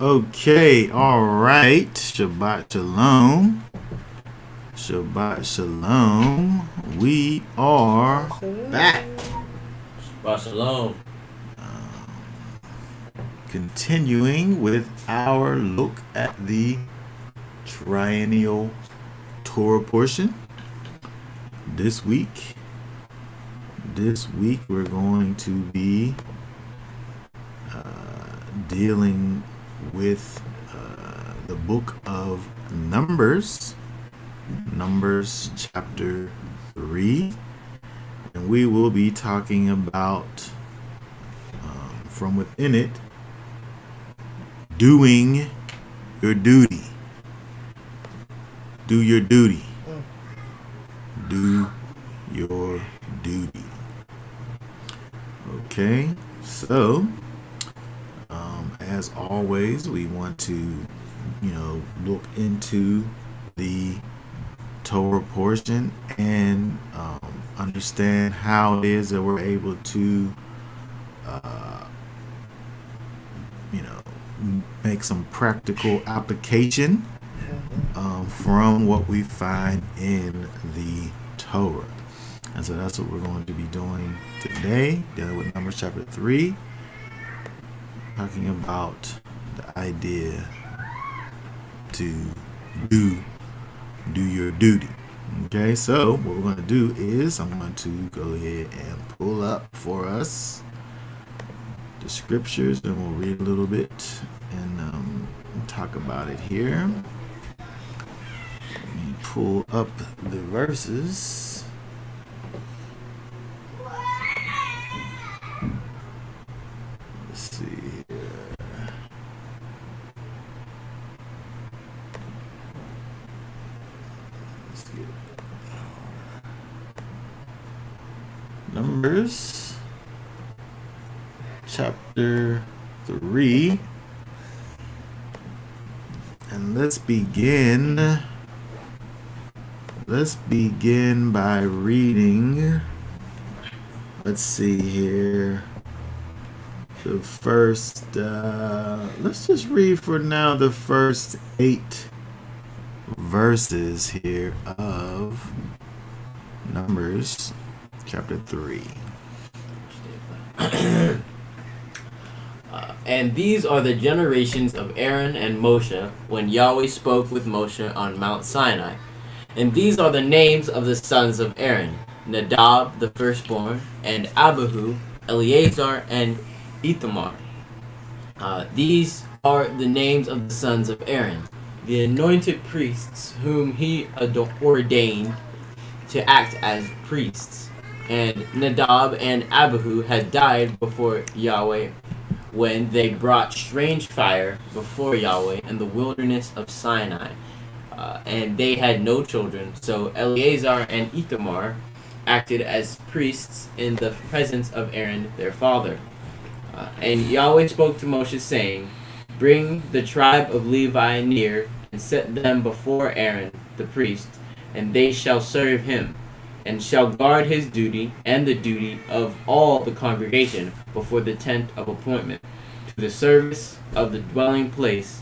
Okay, all right. Shabbat Shalom. Shabbat Shalom. We are back. Barcelona. Continuing with our look at the triennial Torah portion. This week we're going to be dealing with the book of Numbers chapter 3, and we will be talking about from within it, doing your duty. Do your duty. Do your duty. Okay, so as always, we want to, look into the Torah portion and understand how it is that we're able to, make some practical application from what we find in the Torah. And so that's what we're going to be doing today, dealing with Numbers chapter 3, talking about the idea to do your duty. Okay, so what we're going to do is I'm going to go ahead and pull up for us the scriptures, and we'll read a little bit and talk about it here. Let me pull up the verses. Let's see here. Let's get Numbers chapter 3, and let's begin by reading, let's see here, the first let's just read for now the first 8 verses here of Numbers chapter 3. And these are the generations of Aaron and Moshe when Yahweh spoke with Moshe on Mount Sinai. And these are the names of the sons of Aaron: Nadab the firstborn, and Abihu, Eleazar, and Ithamar. These are the names of the sons of Aaron, the anointed priests whom he ordained to act as priests. And Nadab and Abihu had died before Yahweh when they brought strange fire before Yahweh in the wilderness of Sinai. And they had no children, so Eleazar and Ithamar acted as priests in the presence of Aaron their father. And Yahweh spoke to Moshe, saying, "Bring the tribe of Levi near, and set them before Aaron the priest, and they shall serve him, and shall guard his duty and the duty of all the congregation before the tent of appointment, to the service of the dwelling place.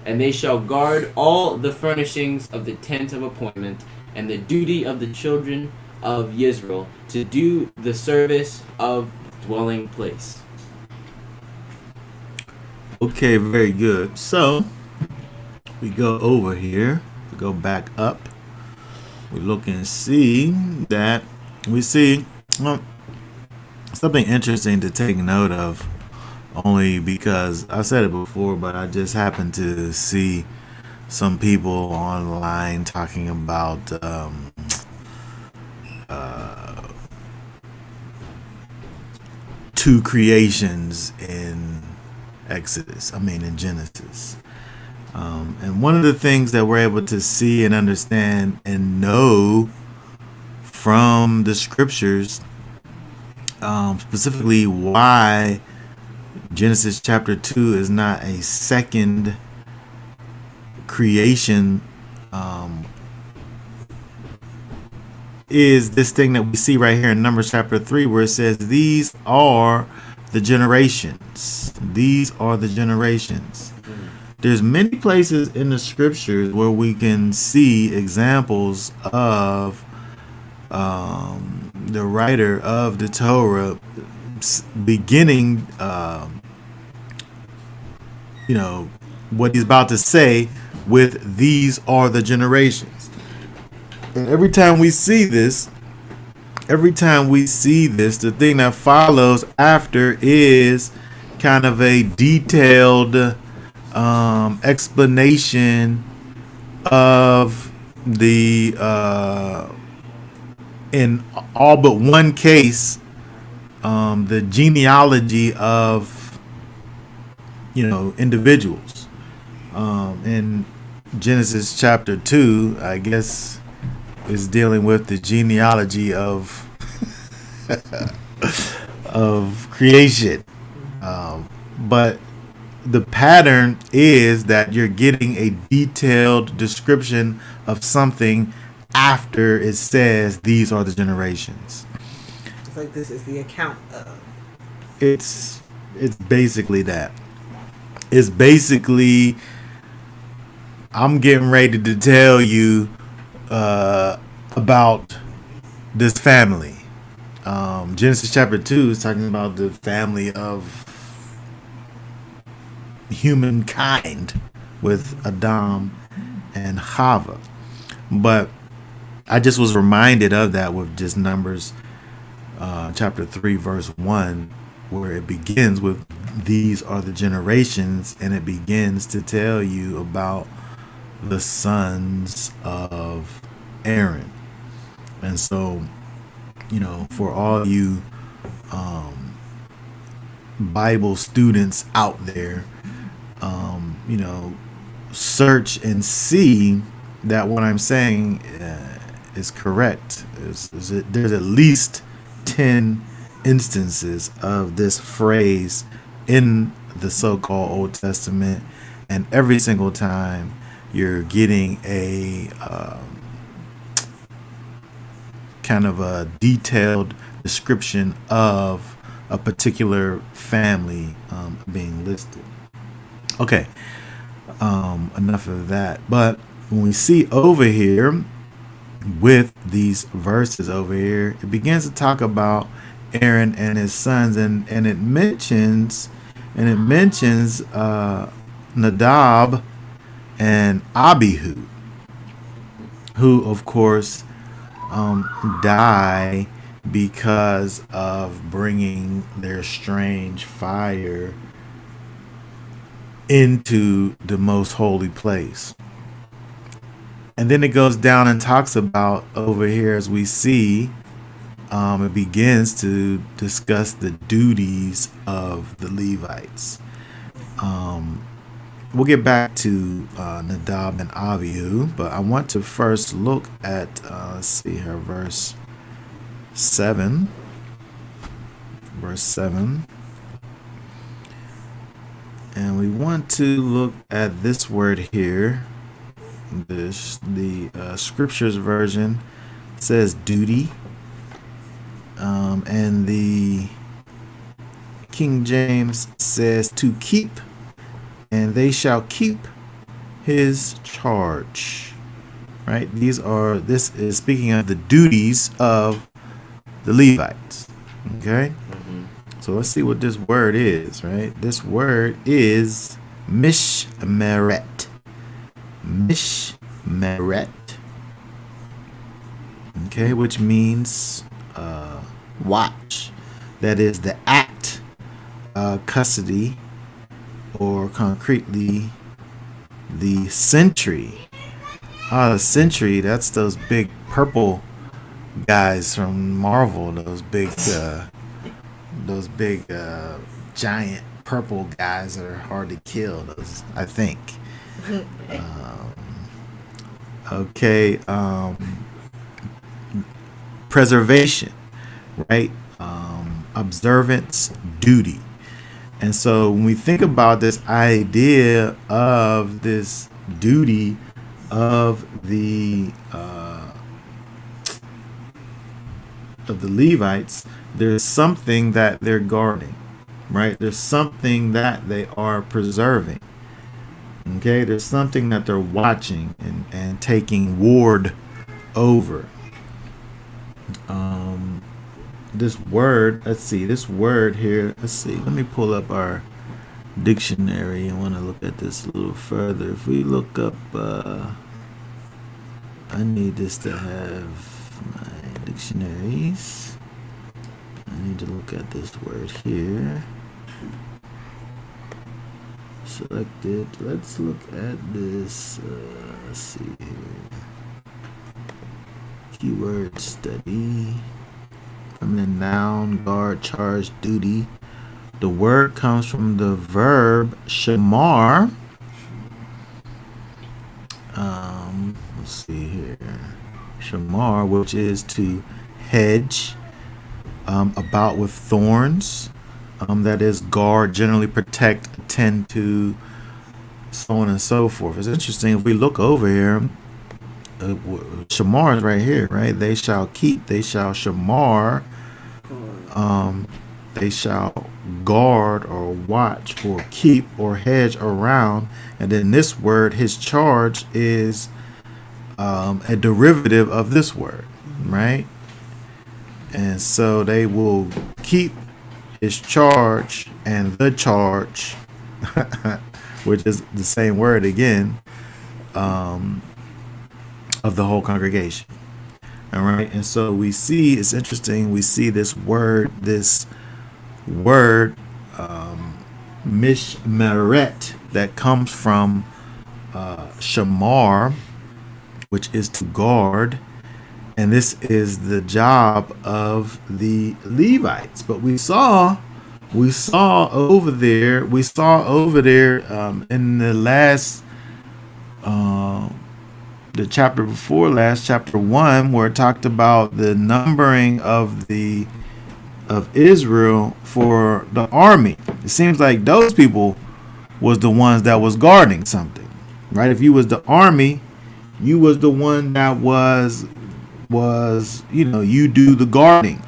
And they shall guard all the furnishings of the tent of appointment, and the duty of the children of Israel, to do the service of the dwelling place." Okay, very good. So we go over here, we go back up, we look and see that we see something interesting to take note of, only because I said it before, but I just happened to see some people online talking about two creations in Genesis. And one of the things that we're able to see and understand and know from the scriptures, specifically why Genesis chapter 2 is not a second creation, is this thing that we see right here in Numbers chapter 3, where it says, these are the generations. These are the generations. there's many places in the scriptures where we can see examples of the writer of the Torah beginning, what he's about to say with "these are the generations." And every time we see this, the thing that follows after is kind of a detailed explanation of the in all but one case, the genealogy of individuals. In Genesis chapter 2, I guess, is dealing with the genealogy of of creation. But the pattern is that you're getting a detailed description of something after it says these are the generations. It's like this is the account of. It's basically that. It's basically, I'm getting ready to tell you about this family. Genesis chapter 2 is talking about the family of humankind with Adam and Chava. But I just was reminded of that with just Numbers chapter 3 verse 1, where it begins with "these are the generations," and it begins to tell you about the sons of Aaron. And so, for all you Bible students out there, search and see that what I'm saying is correct. There's at least 10 instances of this phrase in the so-called Old Testament, and every single time you're getting a kind of a detailed description of a particular family being listed. Okay, enough of that. But when we see over here with these verses over here, it begins to talk about Aaron and his sons, and it mentions Nadab and Abihu, who of course die because of bringing their strange fire into the most holy place. And then it goes down and talks about over here, as we see, it begins to discuss the duties of the Levites. We'll get back to Nadab and Abihu, but I want to first look at, let's see here, verse 7. Verse 7. And we want to look at this word here. The scriptures version says duty. And the King James says to keep, and they shall keep his charge. Right? This is speaking of the duties of the Levites. Okay? So let's see what this word is, right? This word is mishmeret. Mishmeret. Okay, which means watch. That is the act, custody, or concretely the sentry. The sentry, that's those big purple guys from Marvel, those big giant purple guys that are hard to kill, those, I think. Preservation, right? Observance, duty. And so when we think about this idea of this duty of the Levites, there's something that they're guarding, right? There's something that they are preserving. Okay, there's something that they're watching and taking ward over. This word, let's see, this word here, let's see, let me pull up our dictionary. I want to look at this a little further. If we look up, I need this to have my dictionaries. I need to look at this word here. Selected. Let's look at this. Let's see here. Keyword study. Feminine noun, guard, charge, duty. The word comes from the verb shamar. Let's see here. Shamar, which is to hedge about with thorns. That is guard, generally protect, attend to, so on and so forth. It's interesting if we look over here. Shamar is right here, right? They shall keep, they shall shamar, they shall guard or watch or keep or hedge around. And then this word, his charge, is a derivative of this word, right? And so they will keep his charge and the charge, which is the same word again, of the whole congregation. All right. And so we see, it's interesting, we see this word, mishmeret, that comes from shamar, which is to guard. And this is the job of the Levites. But we saw over there in the last, the chapter before last, chapter 1, where it talked about the numbering of Israel for the army. It seems like those people was the ones that was guarding something, right? If you was the army, you was the one that was you do the guarding,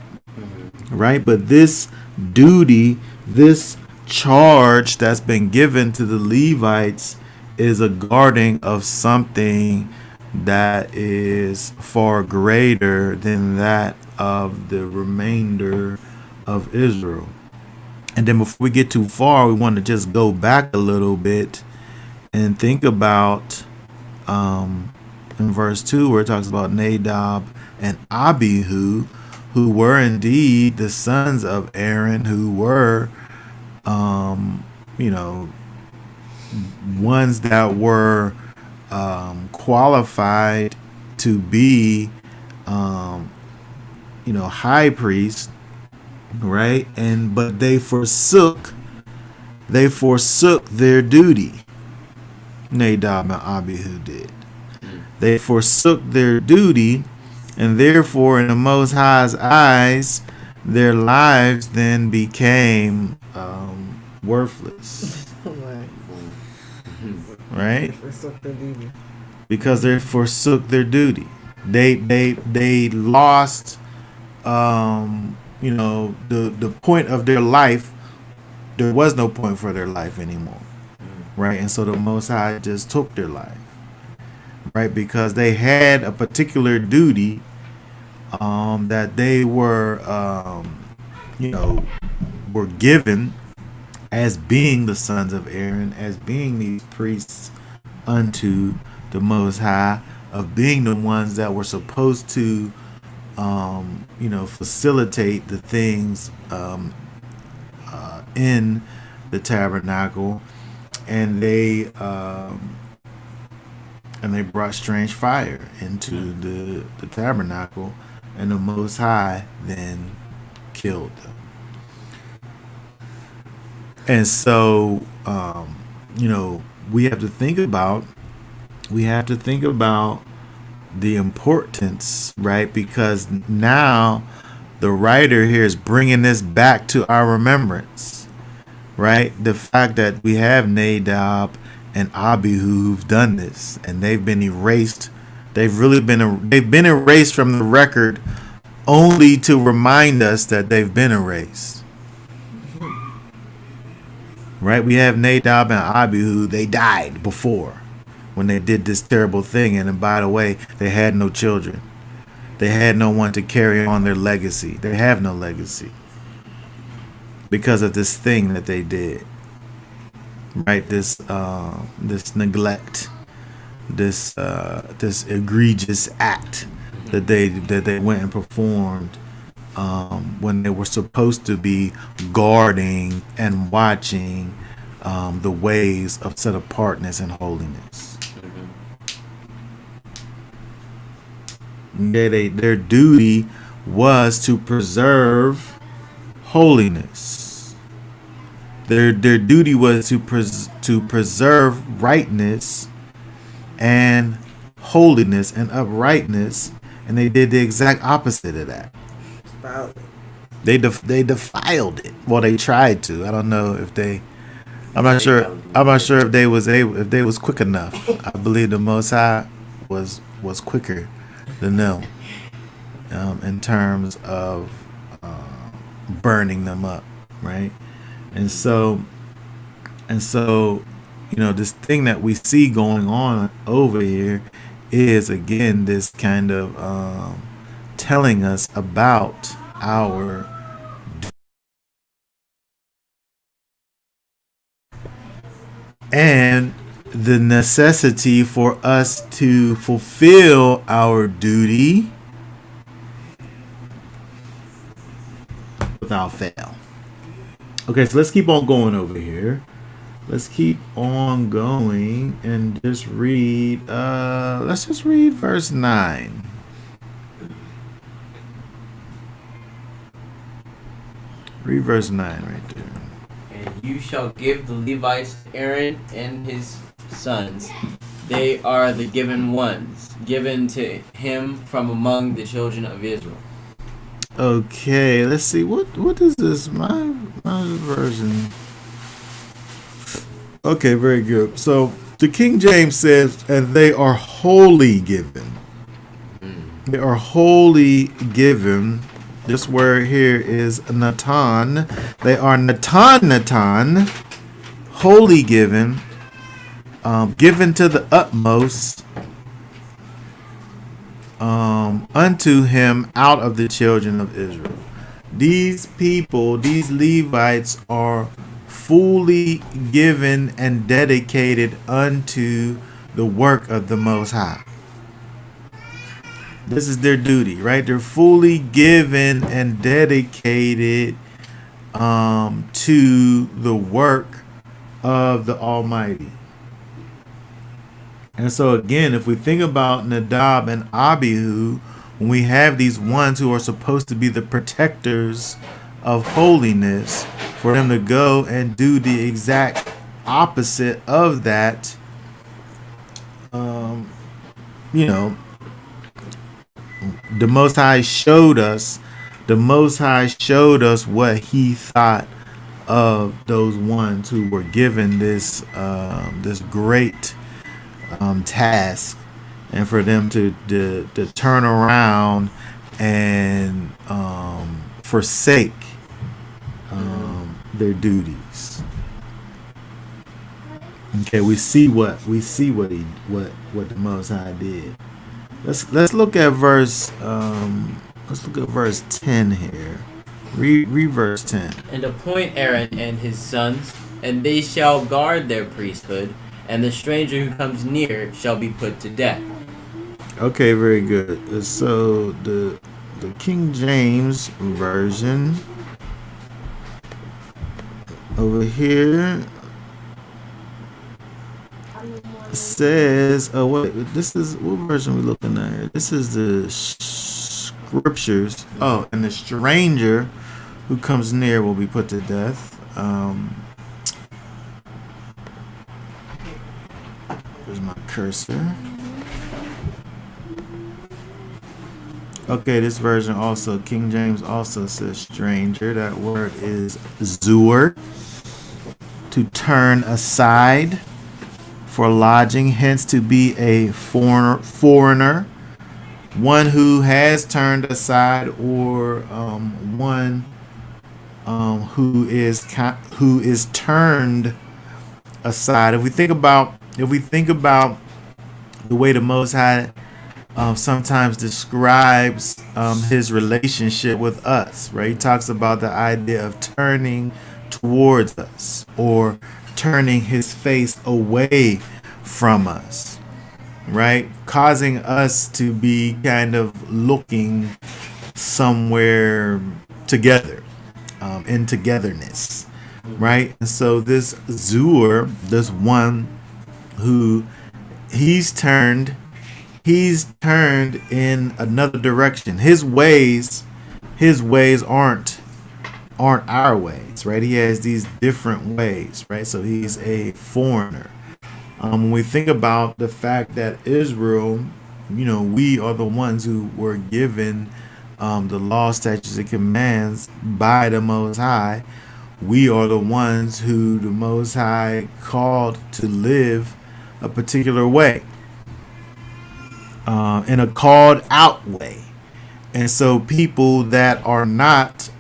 right? But this duty, this charge that's been given to the Levites is a guarding of something that is far greater than that of the remainder of Israel. And then before we get too far, we want to just go back a little bit and think about in verse 2 where it talks about Nadab and Abihu, who were indeed the sons of Aaron, who were ones that were qualified to be high priests, right? But they forsook their duty. Nadab and Abihu did. They forsook their duty, and therefore in the Most High's eyes their lives then became worthless. Right? Because they forsook their duty. They lost the point of their life. There was no point for their life anymore. Right? And so the Most High just took their life. Right? Because they had a particular duty that they were were given as being the sons of Aaron, as being these priests unto the Most High, of being the ones that were supposed to facilitate the things in the tabernacle, and they brought strange fire into the tabernacle, and the Most High then killed them. And so we have to think about the importance, right? Because now the writer here is bringing this back to our remembrance, right? The fact that we have Nadab and Abihu who've done this, and they've been erased. They've been erased from the record, only to remind us that they've been erased. right? We have Nadab and Abihu. They died before when they did this terrible thing. And by the way, they had no children. They had no one to carry on their legacy. They have no legacy because of this thing that they did, right? This neglect, this egregious act that they went and performed when they were supposed to be guarding and watching the ways of set apartness and holiness. Their duty was to preserve holiness. Their duty was to preserve rightness and holiness and uprightness, and they did the exact opposite of that. Wow. They defiled it. Well, they tried to. I don't know if they. I'm not sure if they was quick enough. I believe the Most High was quicker than them in terms of burning them up, right? And so, this thing that we see going on over here is again this kind of telling us about our and the necessity for us to fulfill our duty without fail. Okay, so let's keep on going over here. Let's keep on going and just read let's just read verse 9. Read verse 9 right there. And you shall give the Levites Aaron and his sons. They are the given ones, given to him from among the children of Israel. Okay, let's see. What is this? My version. Okay, very good. So the King James says, and they are wholly given. They are wholly given. This word here is Natan. They are Natan, wholly given, given to the utmost unto him out of the children of Israel. These people, these Levites, are fully given and dedicated unto the work of the Most High. This is their duty, right? They're fully given and dedicated to the work of the Almighty. And so again, if we think about Nadab and Abihu, when we have these ones who are supposed to be the protectors of holiness, for them to go and do the exact opposite of that, the Most High showed us what he thought of those ones who were given this great task, and for them to turn around and forsake their duties. Okay, we see what the Most High did. Let's look at verse 10 here. Read verse 10. And appoint Aaron and his sons, and they shall guard their priesthood, and the stranger who comes near shall be put to death. Okay, very good. So the King James version over here says, this is, what version are we looking at here? This is the scriptures. Oh, and the stranger who comes near will be put to death. There's my cursor. Okay, this version also, King James also says stranger. That word is zur, to turn aside for lodging, hence to be a foreigner, one who has turned aside, or one who is turned aside. If we think about the way the Most High sometimes describes his relationship with us, right? He talks about the idea of turning towards us or turning his face away from us, right? Causing us to be kind of looking somewhere together, in togetherness, right? And so this Zur, this one who he's turned in another direction. His ways aren't our ways, right? He has these different ways, right? So he's a foreigner. When we think about the fact that Israel, we are the ones who were given the law, statutes, and commands by the Most High. We are the ones who the Most High called to live a particular way, in a called out way. And so people that are not,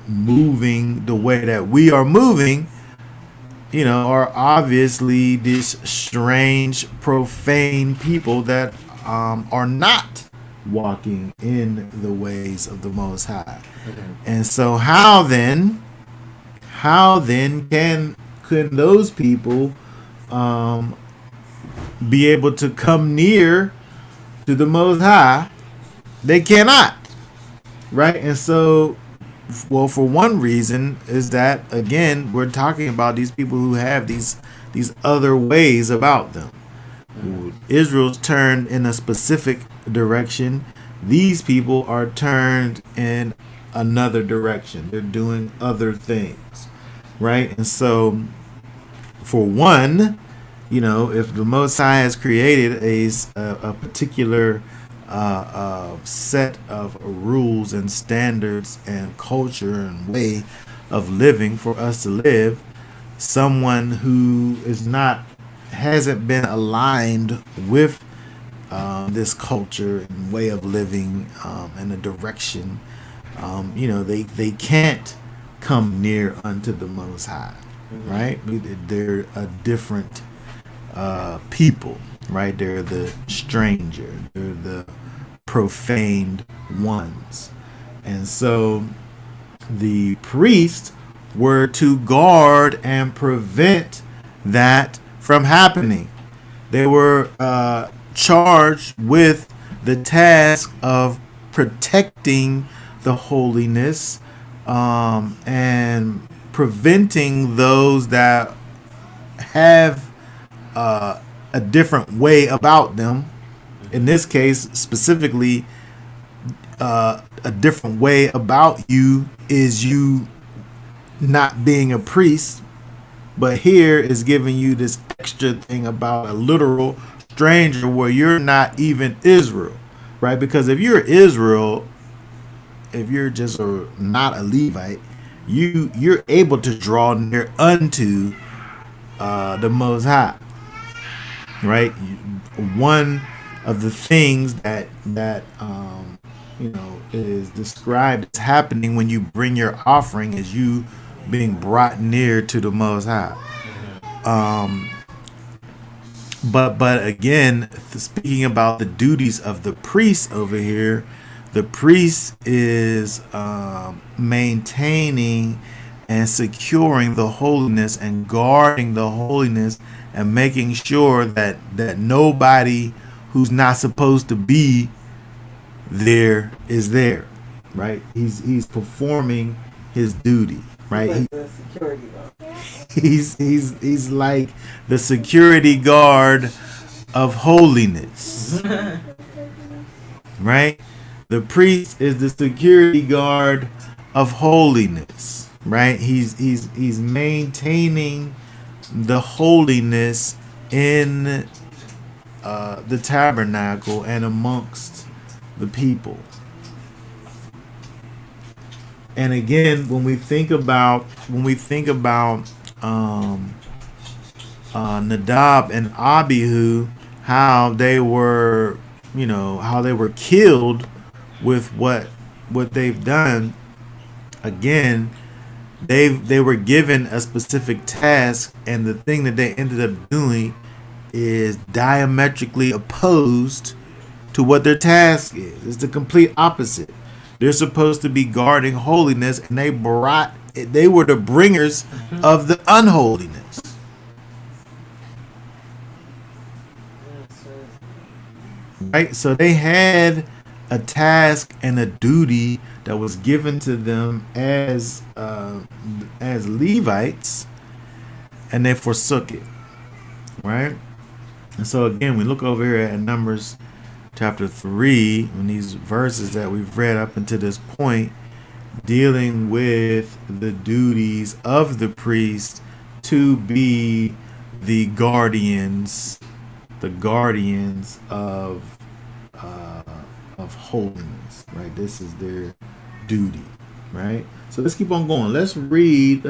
moving the way that we are moving, are obviously these strange, profane people that are not walking in the ways of the Most High. Okay. And so how then can those people be able to come near to the Most High? They cannot, right? And so, well, for one reason is that, again, we're talking about these people who have these other ways about them. Israel's turned in a specific direction. These people are turned in another direction. They're doing other things, right? And so, for one, if the Most High has created a particular set of rules and standards and culture and way of living for us to live, someone who hasn't been aligned with this culture and way of living and a direction, they can't come near unto the Most High, right? They're a different people, right? They're the stranger, they're the profaned ones. And so the priests were to guard and prevent that from happening. They were charged with the task of protecting the holiness and preventing those that have a different way about them. In this case, specifically, a different way about you is you not being a priest, but here is giving you this extra thing about a literal stranger where you're not even Israel, right? Because if you're Israel, if you're just not a Levite, you're able to draw near unto the Most High, right? One of the things that is described as happening when you bring your offering is you being brought near to the Most High. But again, speaking about the duties of the priest over here, the priest is maintaining and securing the holiness and guarding the holiness and making sure that nobody who's not supposed to be there is there, right? He's performing his duty, right? Like the security guard. He's like the security guard of holiness, right? The priest is the security guard of holiness, right? He's maintaining the holiness in the tabernacle and amongst the people. And again, when we think about Nadab and Abihu, how they were killed with what they've done, again, they were given a specific task, and the thing that they ended up doing is diametrically opposed to what their task is. It's the complete opposite. They're supposed to be guarding holiness, and they were the bringers of the unholiness. Right? So they had a task and a duty that was given to them as Levites, and they forsook it. Right? And so again, we look over here at Numbers chapter 3, and these verses that we've read up until this point, dealing with the duties of the priest to be the guardians of holiness, right? This is their duty, right? So let's keep on going. Let's read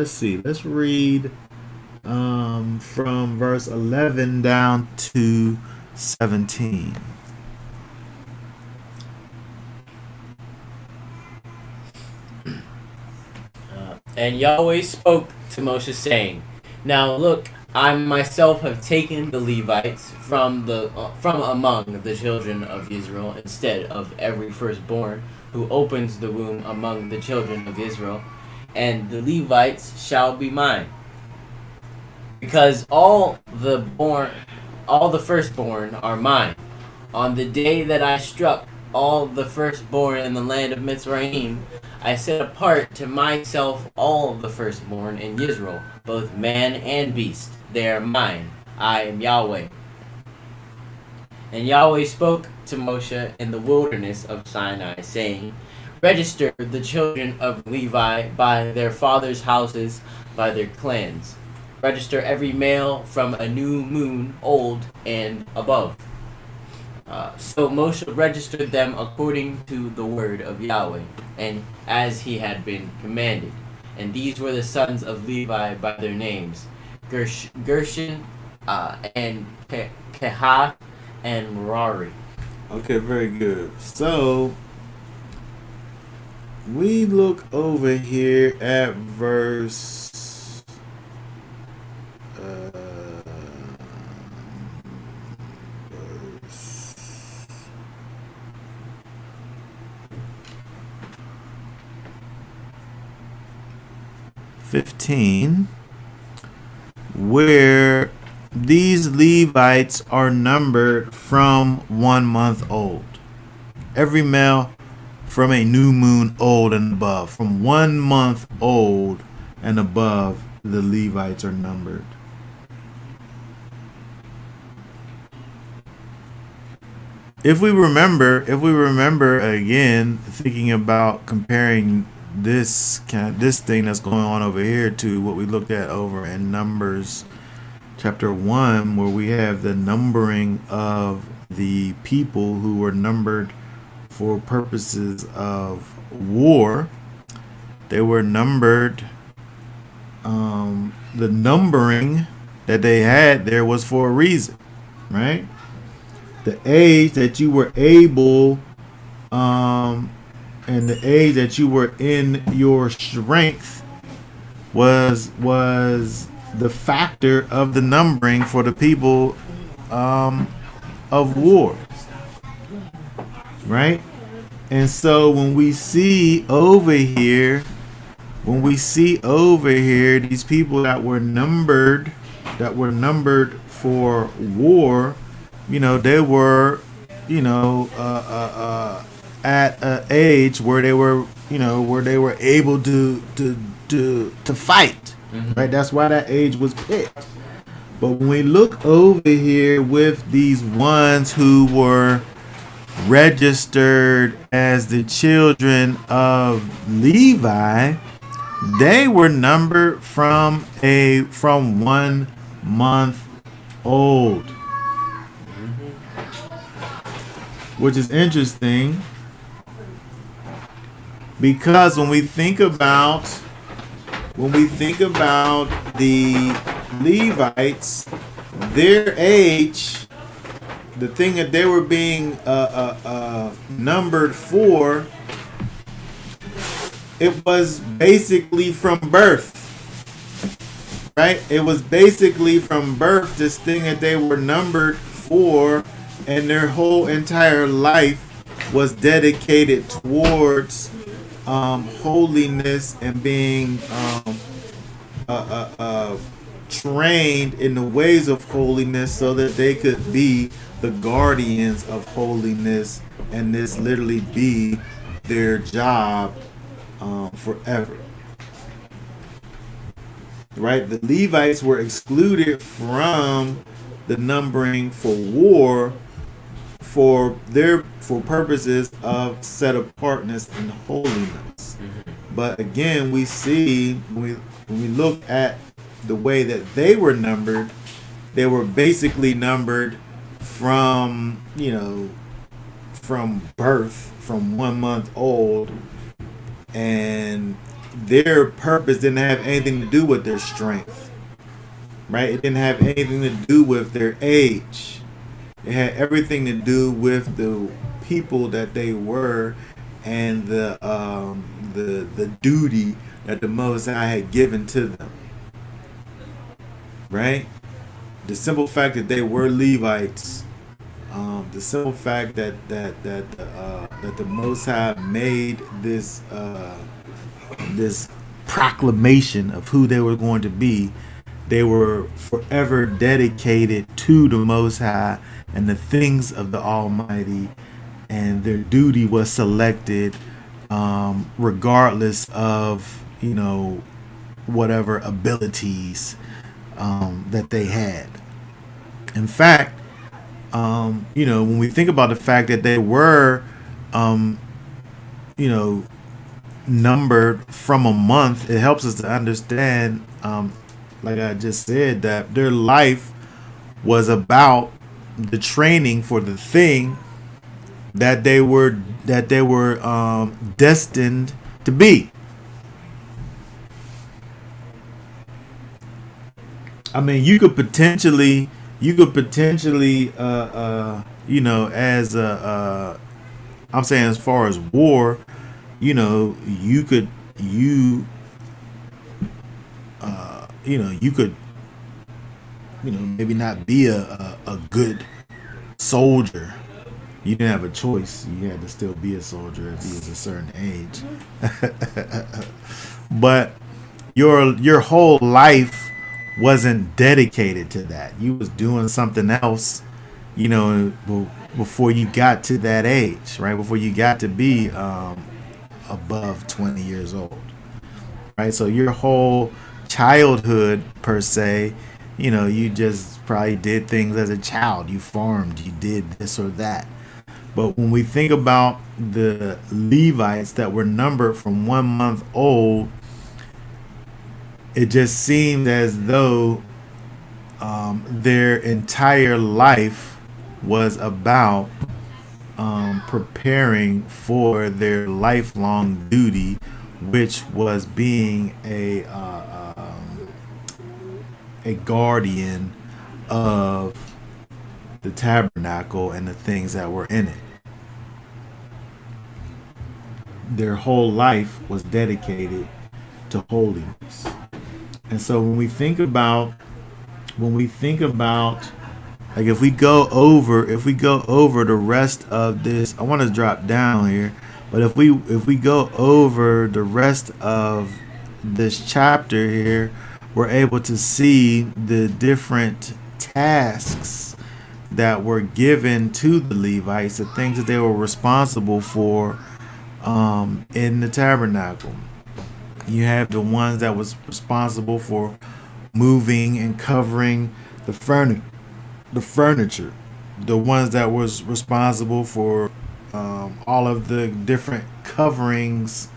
from verse 11 down to 17. And Yahweh spoke to Moshe, saying, Now look, I myself have taken the Levites from among the children of Israel, instead of every firstborn who opens the womb among the children of Israel, and the Levites shall be mine. Because all the firstborn are mine. On the day that I struck all the firstborn in the land of Mitzrayim, I set apart to myself all the firstborn in Israel, both man and beast. They are mine. I am Yahweh. And Yahweh spoke to Moshe in the wilderness of Sinai, saying, Register the children of Levi by their fathers' houses, by their clans. Register every male from a new moon old and above. So Moshe registered them according to the word of Yahweh, and as he had been commanded. And these were the sons of Levi by their names, Gershon, and Kehath, and Merari. Okay, very good. So we look over here at verse 15, where these Levites are numbered from 1 month old. Every male from a new moon old and above. From 1 month old and above, the Levites are numbered. If we remember again, thinking about comparing this thing that's going on over here to what we looked at over in Numbers chapter 1, where we have the numbering of the people who were numbered for purposes of war. They were numbered. The numbering that they had there was for a reason, right? The age that you were able, and the age that you were in your strength was the factor of the numbering for the people of war, right? And so when we see over here these people that were numbered for war, they were at an age where they were able to fight. Mm-hmm. Right? That's why that age was picked. But when we look over here with these ones who were registered as the children of Levi, they were numbered from 1 month old. Which is interesting, because when we think about the Levites, their age, the thing that they were being numbered for, it was basically from birth. Right? It was basically from birth this thing that they were numbered for, and their whole entire life was dedicated towards holiness and being trained in the ways of holiness so that they could be the guardians of holiness, and this literally be their job forever. Right? The Levites were excluded from the numbering for war for purposes of set apartness and holiness. But again, we see when we look at the way that they were numbered, they were basically numbered from, from birth, from 1 month old, and their purpose didn't have anything to do with their strength, right? It didn't have anything to do with their age. It had everything to do with the people that they were and the duty that the Most High had given to them, right? The simple fact that they were Levites, the simple fact that the Most High made this proclamation of who they were going to be. They were forever dedicated to the Most High and the things of the Almighty, and their duty was selected regardless of whatever abilities that they had. In fact, when we think about the fact that they were numbered from a month, it helps us to understand, like I just said, that their life was about the training for the thing that they were destined to be. I mean, you could potentially, as I'm saying, as far as war, you could maybe not be a good soldier. You didn't have a choice. You had to still be a soldier if you was a certain age. But your whole life wasn't dedicated to that. You was doing something else, before you got to that age, right? Before you got to be above 20 years old, right? So your whole childhood, per se, you just probably did things as a child. You farmed, you did this or that. But when we think about the Levites that were numbered from 1 month old, it just seemed as though their entire life was about preparing for their lifelong duty, which was being a guardian of the tabernacle and the things that were in it. Their whole life was dedicated to holiness. And so when we think about like if we go over the rest of this, I want to drop down here, but if we go over the rest of this chapter here, we're able to see the different tasks that were given to the Levites, the things that they were responsible for in the tabernacle. You have the ones that was responsible for moving and covering the furniture, the ones that was responsible for all of the different coverings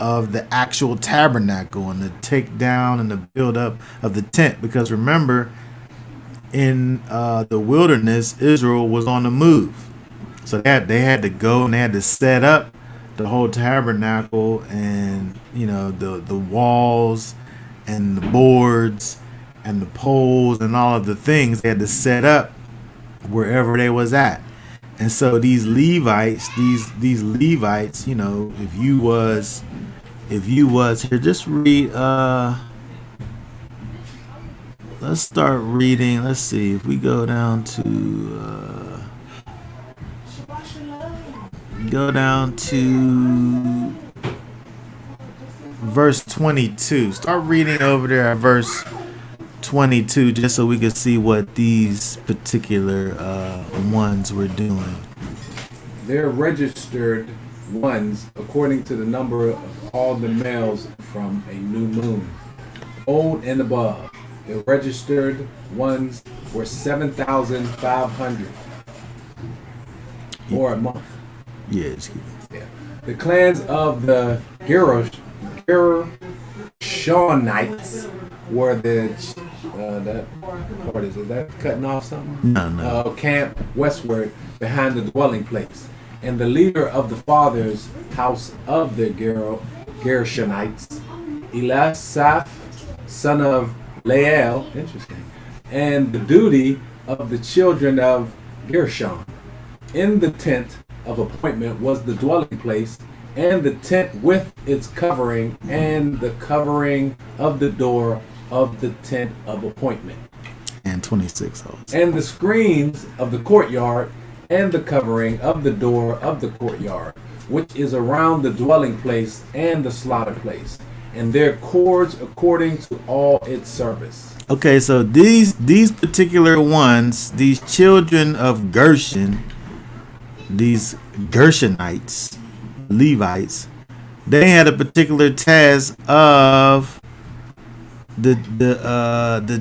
of the actual tabernacle and the takedown and the build up of the tent. Because remember, in the wilderness, Israel was on the move, so they had to go and they had to set up the whole tabernacle, and the walls and the boards and the poles and all of the things they had to set up wherever they was at. And so these Levites, if you was if you was here, just read. Let's start reading. Let's see if we go down to verse 22. Start reading over there at verse 22, just so we can see what these particular ones were doing. They're registered ones according to the number of all the males from a new moon, old and above. The registered ones were 7,500 for a month. Yes. Yeah. The clans of the Gershonites were the that part is that cutting off something? No. Camp westward behind the dwelling place, and the leader of the father's house of the Gershonites, Elisaph, son of Lael, interesting, and the duty of the children of Gershon. In the tent of appointment was the dwelling place, and the tent with its covering, and the covering of the door of the tent of appointment. And 26 also. And the screens of the courtyard, and the covering of the door of the courtyard, which is around the dwelling place and the slaughter place, and their cords according to all its service. Okay, so these particular ones, these children of Gershon, these Gershonites, Levites, they had a particular task of the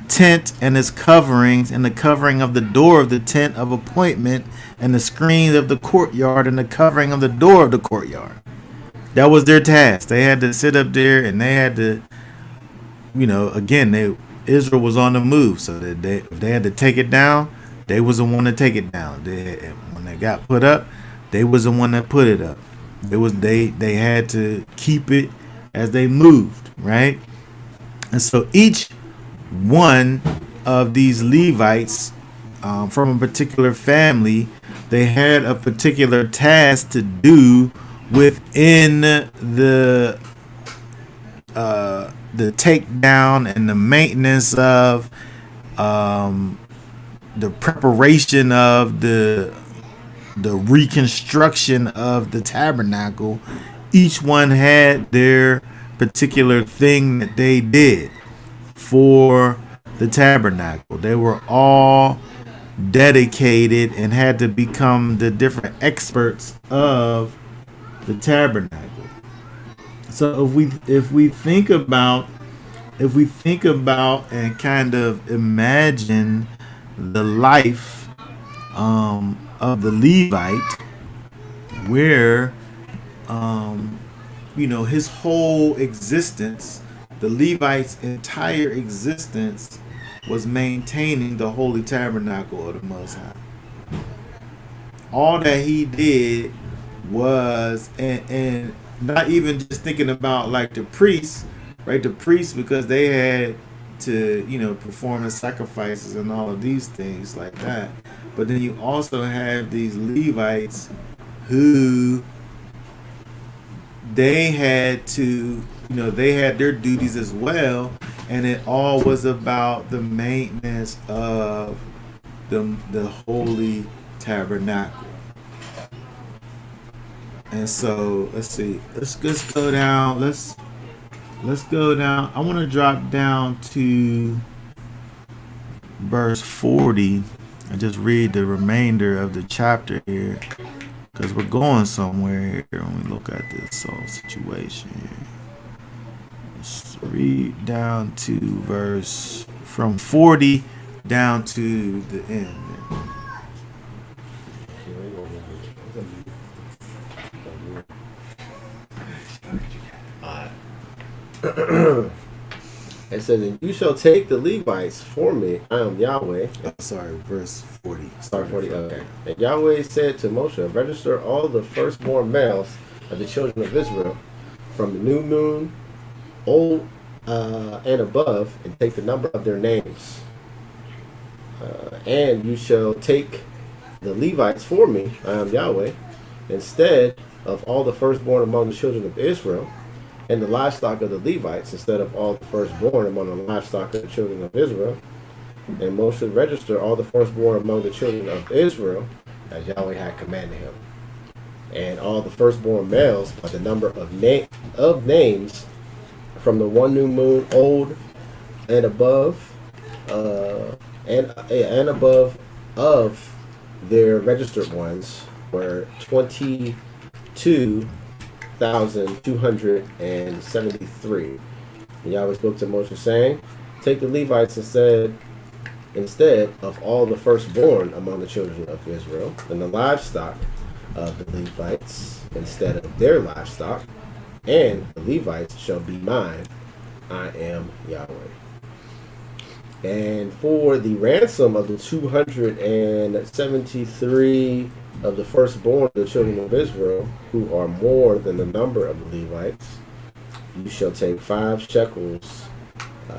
tent and its coverings, and the covering of the door of the tent of appointment, and the screens of the courtyard, and the covering of the door of the courtyard. That was their task. They had to sit up there, and they had to, again, Israel was on the move, so that if they had to take it down, they was the one to take it down. When they got put up, they was the one that put it up. They had to keep it as they moved, right? And so each one of these Levites from a particular family, they had a particular task to do within the takedown and the maintenance of the preparation of the reconstruction of the tabernacle. Each one had their particular thing that they did for the tabernacle. They were all dedicated and had to become the different experts of the tabernacle. So if we think about and kind of imagine the life of the Levite, where his whole existence, the Levite's entire existence, was maintaining the holy tabernacle of the Most High. All that he did was, and not even just thinking about like the priests, right? The priests, because they had to, perform the sacrifices and all of these things like that. But then you also have these Levites who they had to, they had their duties as well, and it all was about the maintenance of the holy tabernacle. And so let's see, let's just go down. Let's go down. I want to drop down to verse 40 and just read the remainder of the chapter here, because we're going somewhere here when we look at this whole situation here. Let's read down to verse from 40 down to the end. It says, and you shall take the Levites for me. I am Yahweh. Sorry, verse 40. Sorry, 40. Okay. And Yahweh said to Moshe, register all the firstborn males of the children of Israel from the new moon, old and above, and take the number of their names. And you shall take the Levites for me. I am Yahweh, instead of all the firstborn among the children of Israel, and the livestock of the Levites instead of all the firstborn among the livestock of the children of Israel. And Moshe registered all the firstborn among the children of Israel, as Yahweh had commanded him. And all the firstborn males by the number of names from the one new moon old and above, and above of their registered ones were 22,273. And Yahweh spoke to Moshe, saying, "Take the Levites instead of all the firstborn among the children of Israel, and the livestock of the Levites instead of their livestock, and the Levites shall be mine. I am Yahweh." And for the ransom of the 273 of the firstborn of the children of Israel, who are more than the number of the Levites, you shall take 5 shekels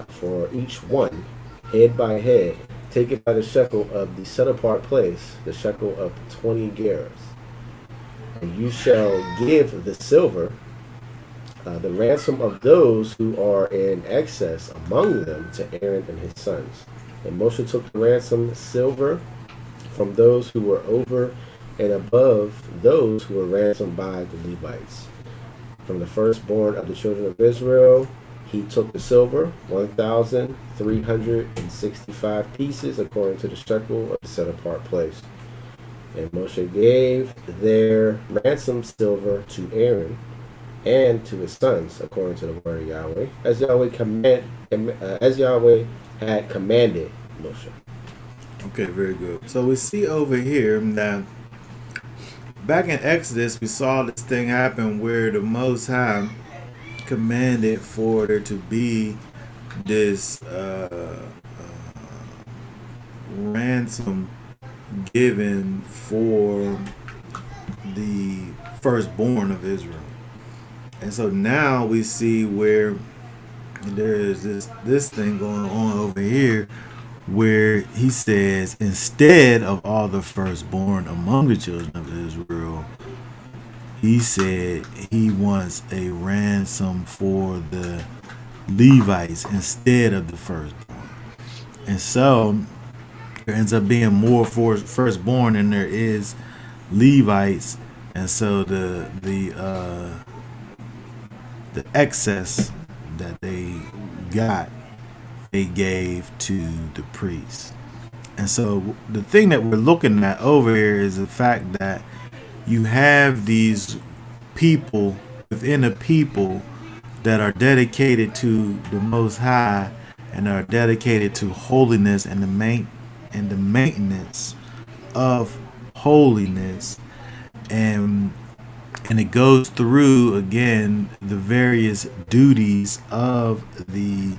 for each one, head by head. Take it by the shekel of the set apart place, the shekel of 20 gerahs. And you shall give the silver, the ransom of those who are in excess among them, to Aaron and his sons. And Moshe took the ransom silver from those who were over and above those who were ransomed by the Levites. From the firstborn of the children of Israel, he took the silver, 1,365 pieces, according to the shekel of the set apart place. And Moshe gave their ransom silver to Aaron and to his sons, according to the word of Yahweh, as Yahweh had commanded Moshe. Okay, very good. So we see over here that back in Exodus, we saw this thing happen where the Most High commanded for there to be this ransom given for the firstborn of Israel. And so now we see where there is this thing going on over here, where he says, instead of all the firstborn among the children of Israel, he said he wants a ransom for the Levites instead of the firstborn. And so there ends up being more for firstborn than there is Levites. And so the excess that they got, they gave to the priests. And so the thing that we're looking at over here is the fact that you have these people within a people that are dedicated to the Most High and are dedicated to holiness and the maintenance of holiness, and it goes through again the various duties of the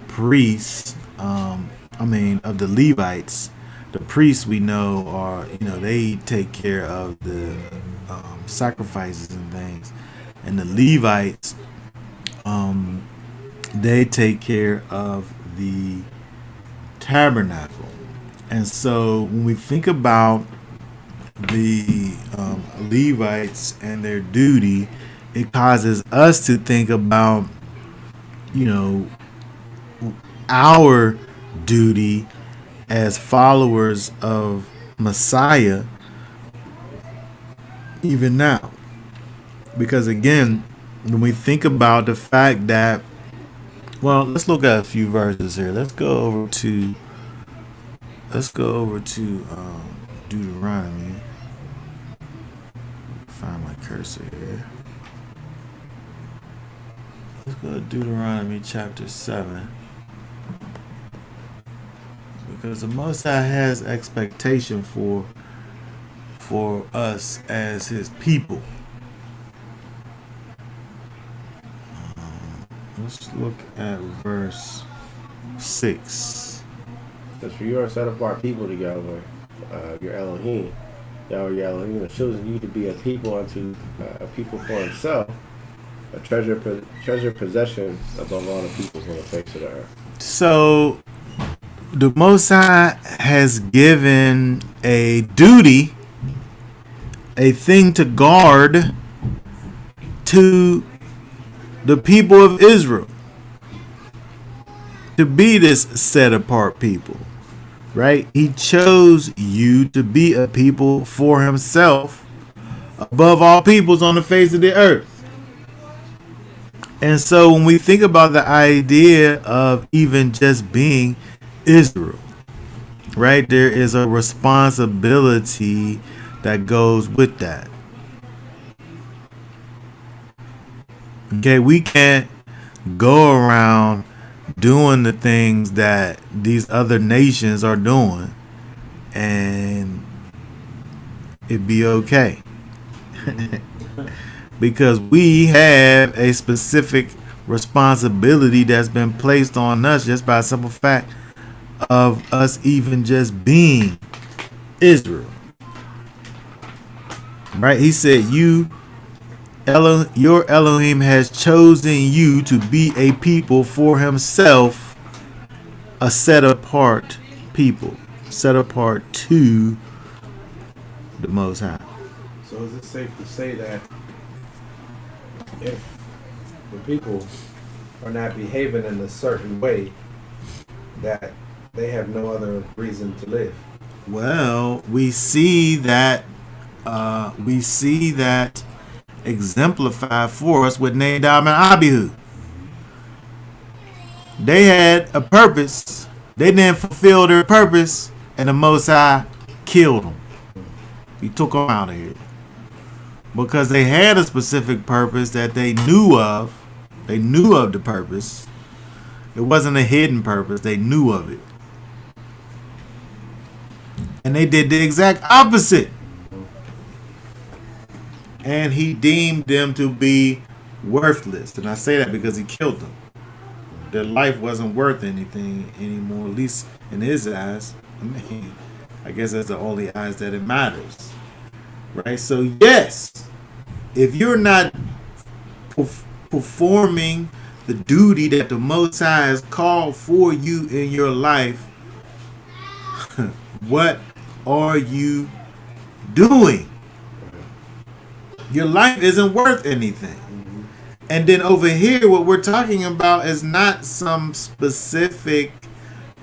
priests, of the Levites. The priests, we know, are, they take care of the sacrifices and things, and the Levites, they take care of the tabernacle. And so when we think about the Levites and their duty, it causes us to think about, our duty as followers of Messiah even now. Because again, when we think about the fact that, let's look at a few verses here. Let's go over to Deuteronomy. Find my cursor here. Let's go to Deuteronomy chapter 7. Because the Most High has expectation for us as His people. Let's look at verse 6. Because for you are set apart people to Yahweh, your Elohim. Yahweh, your Elohim, has chosen you to be a people unto a people for Himself, a treasure possession above all the peoples on the face of the earth. So the Most High has given a duty, a thing to guard to the people of Israel to be this set apart people, right? He chose you to be a people for himself above all peoples on the face of the earth. And so when we think about the idea of even just being Israel, right, there is a responsibility that goes with that. Okay, we can't go around doing the things that these other nations are doing and it be okay. Because we have a specific responsibility that's been placed on us just by simple fact of us even just being Israel. Right? He said, your Elohim has chosen you to be a people for himself, a set apart people, set apart to the Most High. So is it safe to say that if the people are not behaving in a certain way, that they have no other reason to live? Well, we see that exemplified for us with Nadab and Abihu. They had a purpose. They didn't fulfill their purpose, and the Most High killed them. He took them out of here. Because they had a specific purpose that they knew of. They knew of the purpose. It wasn't a hidden purpose. They knew of it. And they did the exact opposite. And he deemed them to be worthless. And I say that because he killed them. Their life wasn't worth anything anymore, at least in his eyes. I guess that's the only eyes that it matters. Right? So yes, if you're not performing the duty that the Most High has called for you in your life, what are you doing? Your life isn't worth anything. And then over here, what we're talking about is not some specific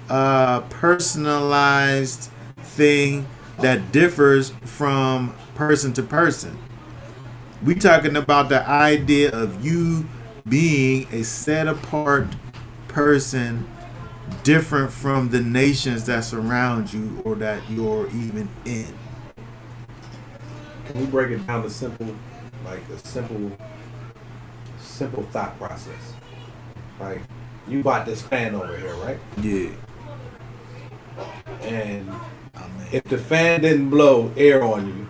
personalized thing that differs from person to person. We're talking about the idea of you being a set apart person, different from the nations that surround you or that you're even in. Can we break it down to simple thought process? Like, you bought this fan over here, right? Yeah. And if the fan didn't blow air on you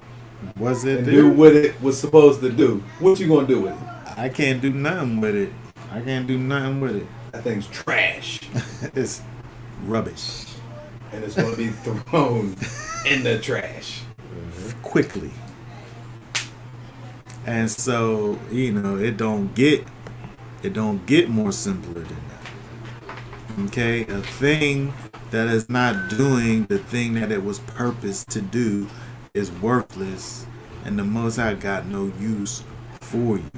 Was it and there? do what it was supposed to do, what you gonna do with it? I can't do nothing with it. That thing's trash. It's rubbish. And it's gonna be thrown in the trash. Quickly. And so, it don't get more simpler than that. Okay? A thing that is not doing the thing that it was purposed to do is worthless, and the Most High got no use for you.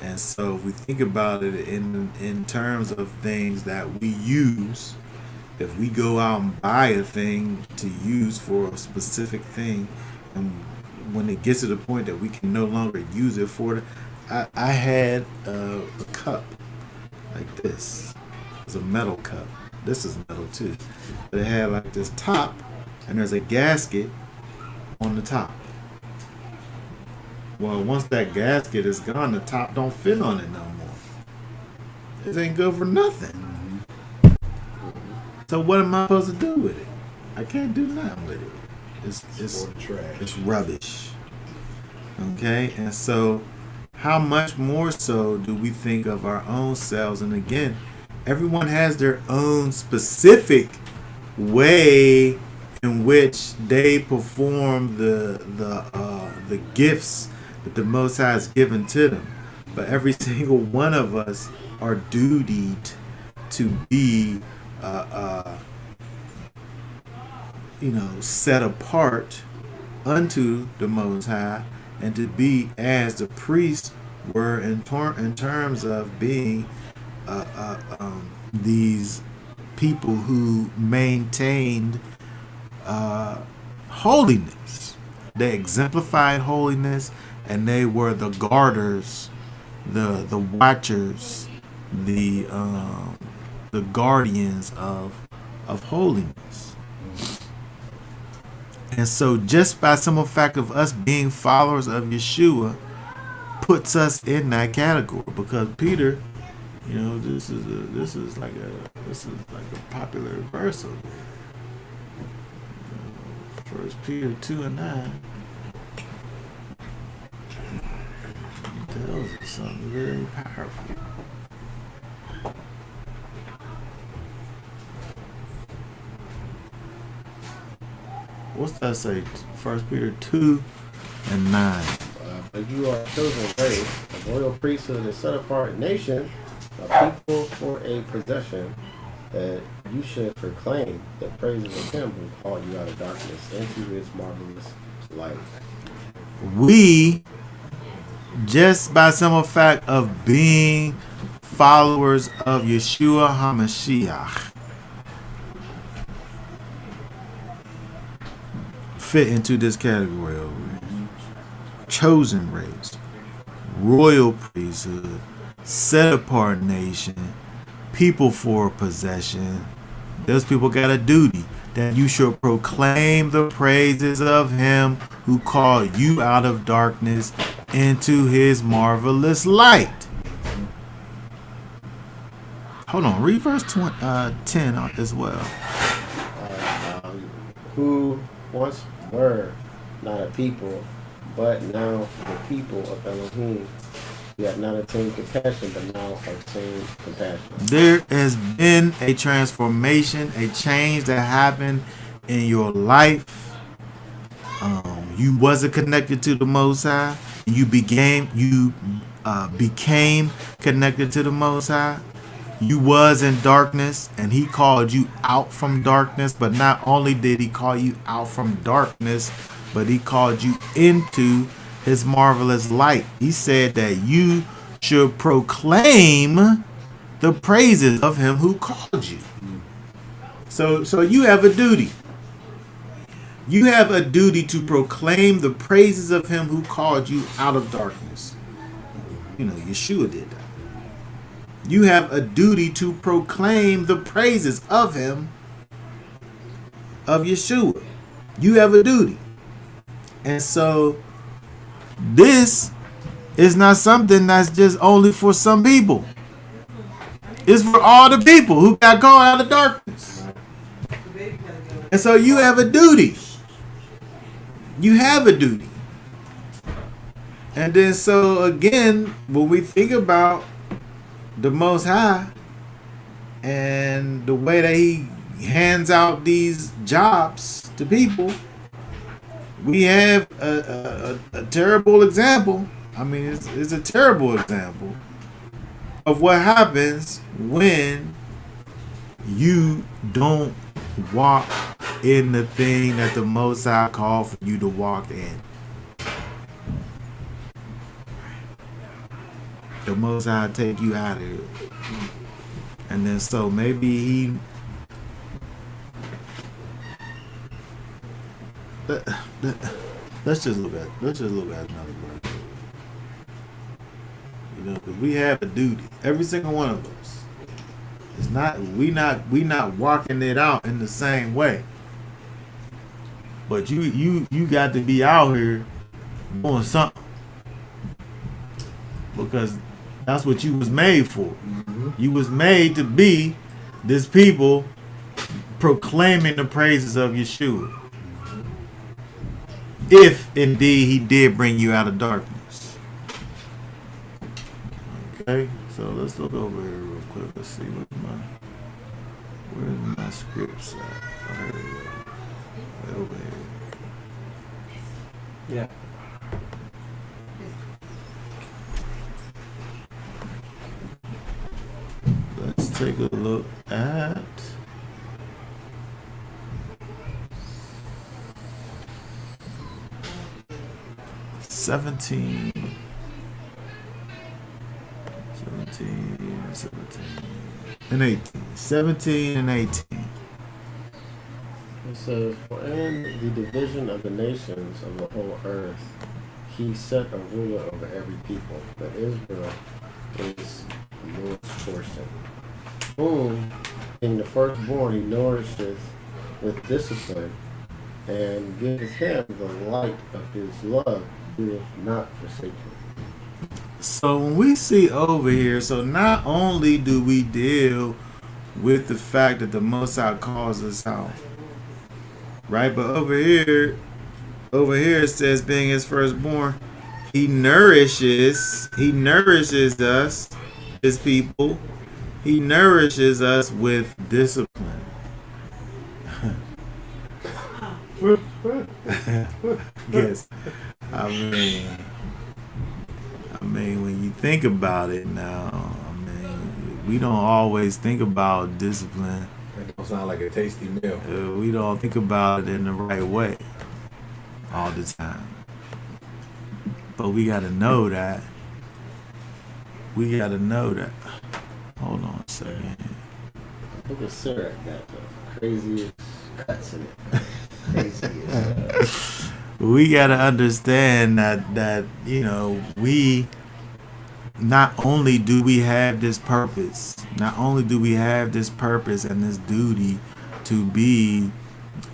And so if we think about it in terms of things that we use, if we go out and buy a thing to use for a specific thing, and when it gets to the point that we can no longer use it for it, I had a cup like this. It's a metal cup. This is metal too. But it had like this top, and there's a gasket on the top. Well, once that gasket is gone, the top don't fit on it no more. It ain't good for nothing. So what am I supposed to do with it? I can't do nothing with it. It's rubbish. Okay? And so how much more so do we think of our own selves? And again, everyone has their own specific way in which they perform the gifts that the Most High has given to them. But every single one of us are dutied to be set apart unto the Most High, and to be as the priest were in terms of being these people who maintained holiness. They exemplified holiness, and they were the guarders, the watchers, the guardians of holiness. And so, just by some fact of us being followers of Yeshua, puts us in that category, because Peter, you know, this is like a popular verse over there. 1 Peter 2:9 tells us something very powerful. What's that say? 1 Peter 2:9. But you are a chosen race, a royal priesthood, a set apart nation, a people for a possession, that you should proclaim the praises of him who called you out of darkness into his marvelous light. We, just by some fact of being followers of Yeshua HaMashiach, fit into this category over here. Chosen race, royal priesthood, set apart nation, people for possession. Those people got a duty that you should proclaim the praises of him who called you out of darkness into his marvelous light. Hold on, read verse 10 as well. Who once were not a people, but now the people of Elohim. You have not attained compassion, but now obtained compassion. There has been a transformation, a change that happened in your life. You wasn't connected to the Most High. You became connected to the Most High. You was in darkness, and he called you out from darkness. But not only did he call you out from darkness, but he called you into his marvelous light. He said that you should proclaim the praises of him who called you. So you have a duty. You have a duty to proclaim the praises of him who called you out of darkness. You know, Yeshua did that. You have a duty to proclaim the praises of him, of Yeshua. You have a duty. And so this is not something that's just only for some people. It's for all the people who got called out of darkness. And so you have a duty. You have a duty. And then so again, when we think about the Most High and the way that he hands out these jobs to people, we have a terrible example. I mean, it's a terrible example of what happens when you don't walk in the thing that the Most High called for you to walk in. The Most High take you out of here. And then so maybe he... Let's just look at another verse. You know, because we have a duty. Every single one of us. It's not we not walking it out in the same way. But you got to be out here doing something. Because that's what you was made for. Mm-hmm. You was made to be this people proclaiming the praises of Yeshua. If indeed he did bring you out of darkness. Okay, so let's look over here real quick. Let's see where's my scripts at? Oh, here we go. Way over here. Yeah. Let's take a look at 17. and 18. 17 and 18. It says, "For in the division of the nations of the whole earth, he set a ruler over every people, but Israel is the Lord's portion. Whom, being the firstborn, he nourisheth with discipline, and giveth him the light of his love, doeth not forsake him." So when we see over here, so not only do we deal with the fact that the Most High calls us out, right? But over here it says, being his firstborn, he nourishes us, his people. He nourishes us with discipline. Yes, I mean, when you think about it now, we don't always think about discipline. That don't sound like a tasty meal. We don't think about it in the right way all the time. But we gotta know that. Hold on a second. Look at Sarah got the craziest cuts in it. Craziest. We gotta understand that we not only do we have this purpose, and this duty to be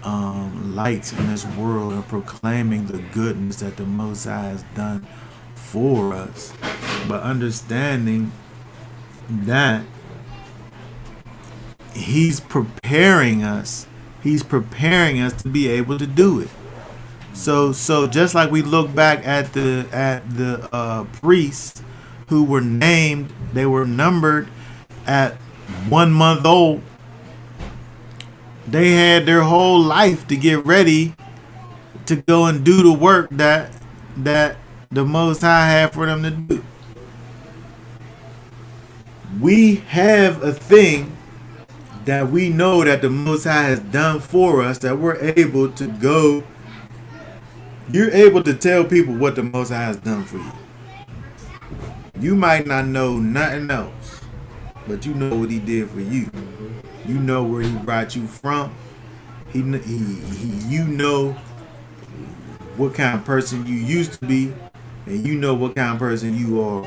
lights in this world and proclaiming the goodness that the Most High has done for us, but understanding that He's preparing us to be able to do it. So just like we look back at the priests who were named, they were numbered at 1 month old. They had their whole life to get ready to go and do the work that the Most High had for them to do. We have a thing that we know that the Most High has done for us, that we're able to go. You're able to tell people what the Most High has done for you. You might not know nothing else, but you know what He did for you. You know where He brought you from. You know what kind of person you used to be, and you know what kind of person you are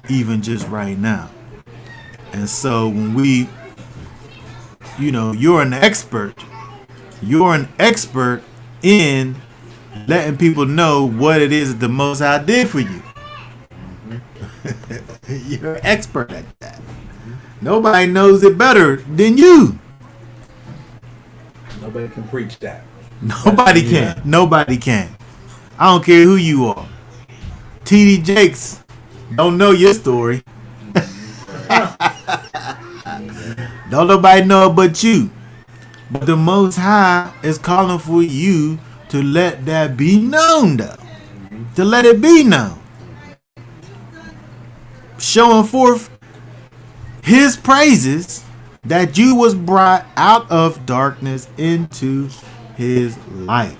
even just right now. And so when you're an expert in letting people know what it is that the Most High did for you. You're an expert at that. Nobody knows it better than you. Nobody can preach that. Nobody can. Nobody can. I don't care who you are. TD Jakes don't know your story. Don't nobody know but you. But the Most High is calling for you to let that be known, though. To let it be known. Showing forth His praises, that you was brought out of darkness into His light.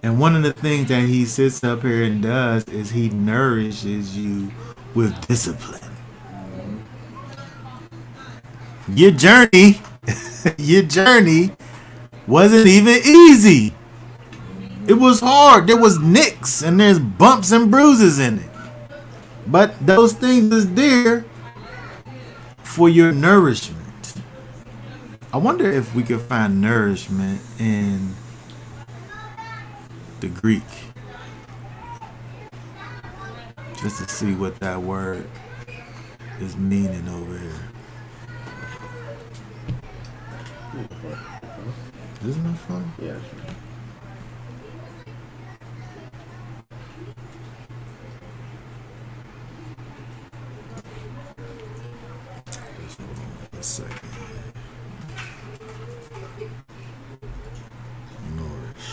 And one of the things that He sits up here and does is He nourishes you with discipline. Your journey wasn't even easy. It was hard. There was nicks and there's bumps and bruises in it. But those things is there for your nourishment. I wonder if we could find nourishment in the Greek. Just to see what that word is meaning over here. Isn't that fun? Yeah. A second. Nourish.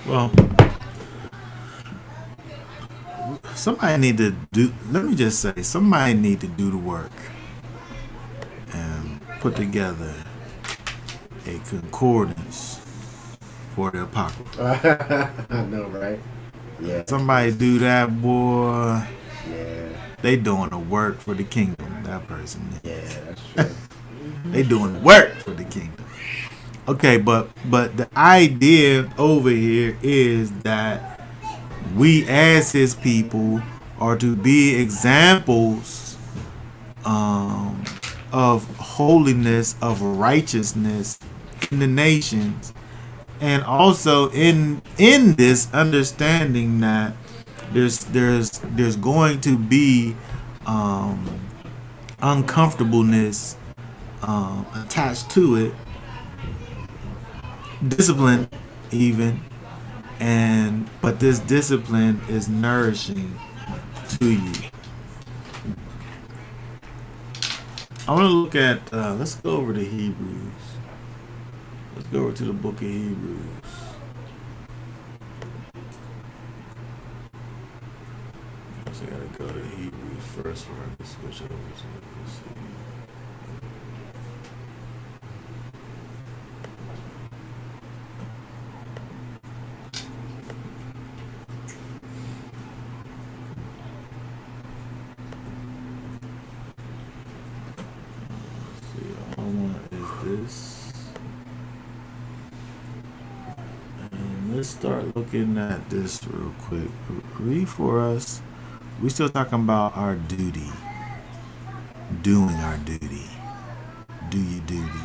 Well, somebody need to do. Let me just say, somebody need to do the work put together a concordance for the Apocrypha. I know, right? Yeah. Somebody do that, boy. Yeah. They doing the work for the kingdom. That person. Yeah, that's true. They doing the work for the kingdom. Okay, but the idea over here is that we as his people are to be examples of holiness, of righteousness in the nations, and also in this understanding that there's going to be uncomfortableness attached to it, discipline even, but this discipline is nourishing to you. I want to look at let's go over to Hebrews. Let's go over to the book of Hebrews. So I gotta go to Hebrews first before I can switch over to let's see. All I want is this. And let's start looking at this real quick. Read for us. We still talking about our duty. Doing our duty. Do your duty.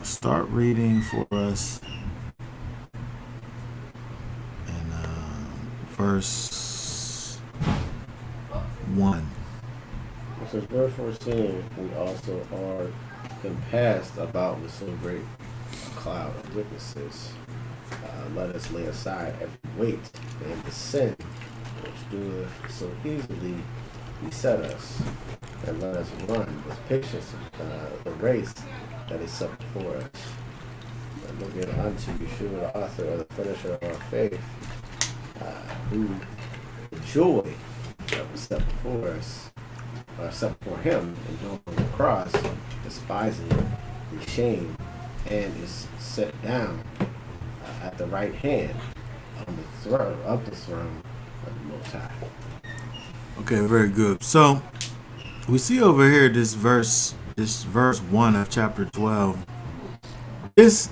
Start reading for us in verse 1. It says, wherefore seeing we also are compassed about with so great a cloud of witnesses, let us lay aside every weight and the sin which doeth so easily beset us, and let us run with patience the race that is set before us. And looking unto Yeshua, the author of the finisher of our faith, who the joy that was set before us, set before him, and on the cross, despising the shame, and is set down at the right hand on the throne of the Most High. Okay, very good. So we see over here this verse 1 of chapter 12. This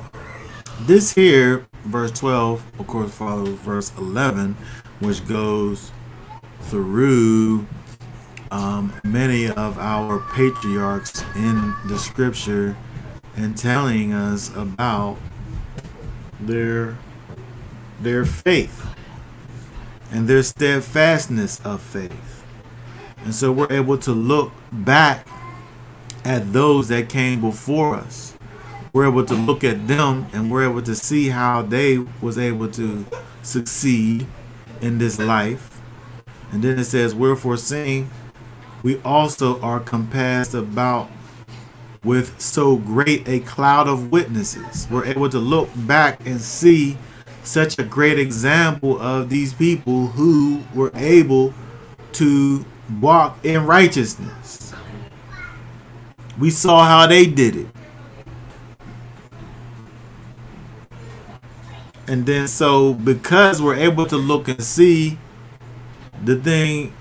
here, verse 12, of course, follows verse 11, which goes through many of our patriarchs in the scripture and telling us about their faith and their steadfastness of faith. And so we're able to look back at those that came before us. We're able to look at them and we're able to see how they was able to succeed in this life. And then it says, wherefore seeing we also are compassed about with so great a cloud of witnesses. We're able to look back and see such a great example of these people who were able to walk in righteousness. We saw how they did it. And then so because we're able to look and see the thing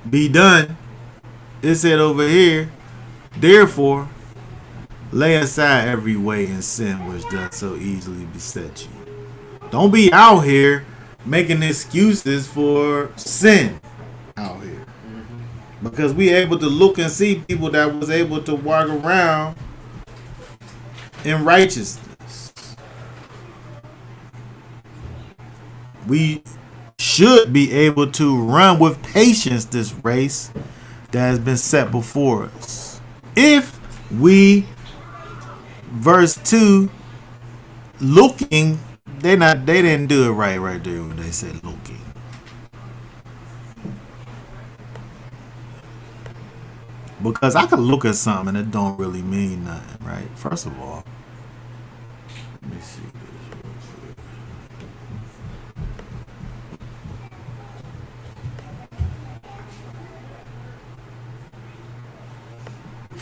be done, it said over here, therefore, lay aside every weight and sin which doth so easily beset you. Don't be out here making excuses for sin out here. Because we able to look and see people that was able to walk around in righteousness. We should be able to run with patience this race that has been set before us. If we, verse 2, looking, they didn't do it right there when they said looking. Because I could look at something and it don't really mean nothing, right? First of all, let me see this real quick.